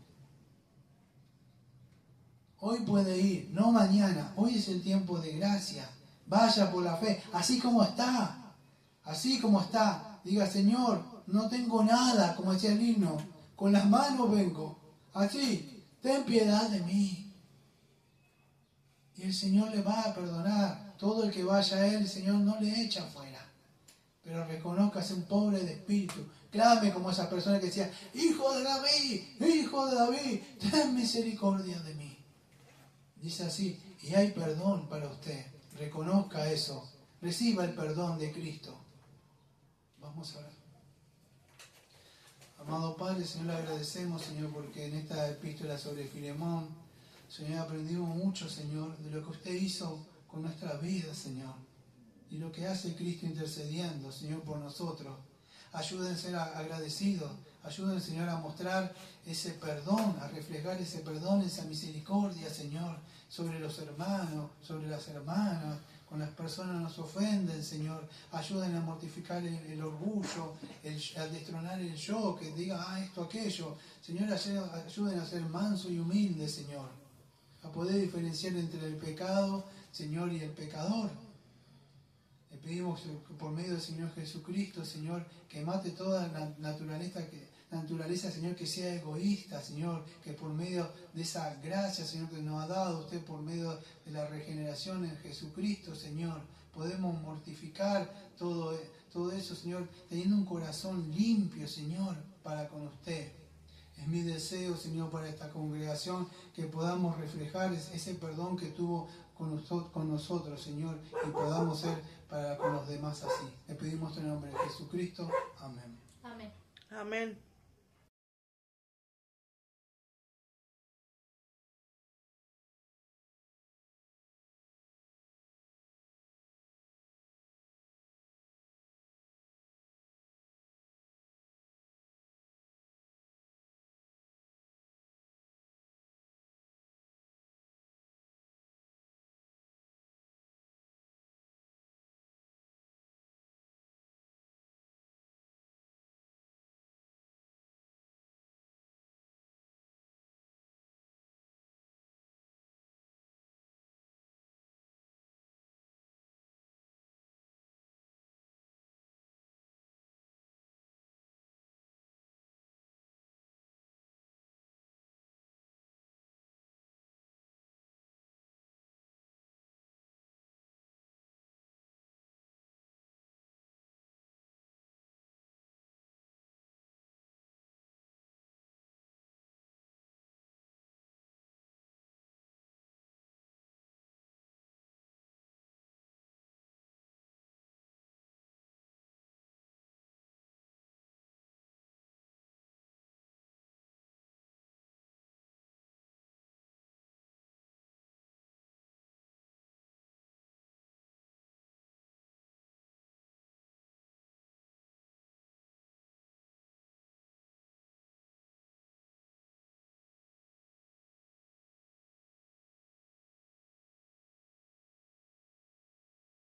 Hoy puede ir, no mañana. Hoy es el tiempo de gracia. Vaya por la fe, así como está. Así como está. Diga, Señor, no tengo nada, como decía el himno. Con las manos vengo. Así, ten piedad de mí. Y el Señor le va a perdonar. Todo el que vaya a Él, el Señor no le echa fuera. Pero reconozca ser un pobre de espíritu. Clame como esas personas que decían, Hijo de David, ten misericordia de mí. Dice así, y hay perdón para usted. Reconozca eso. Reciba el perdón de Cristo. Vamos a ver. Amado Padre, Señor, le agradecemos, Señor, porque en esta epístola sobre Filemón, Señor, aprendimos mucho, Señor, de lo que usted hizo con nuestra vida, Señor. Y lo que hace Cristo intercediendo, Señor, por nosotros. Ayuden a ser agradecidos. Ayuden, Señor, a mostrar ese perdón, a reflejar ese perdón, esa misericordia, Señor, sobre los hermanos, sobre las hermanas. Con las personas nos ofenden, Señor. Ayuden a mortificar el orgullo, a destronar el yo, que diga, esto, aquello. Señor, ayuden a ser manso y humilde, Señor. A poder diferenciar entre el pecado, Señor, y el pecador. Le pedimos por medio del Señor Jesucristo, Señor, que mate toda la naturaleza, Señor, que sea egoísta, Señor, que por medio de esa gracia, Señor, que nos ha dado usted por medio de la regeneración en Jesucristo, Señor, podemos mortificar todo eso, Señor, teniendo un corazón limpio, Señor, para con usted. Es mi deseo, Señor, para esta congregación, que podamos reflejar ese perdón que tuvo con nosotros, Señor, y podamos ser para con los demás así. Le pedimos en el nombre de Jesucristo. Amén. Amén. Amén.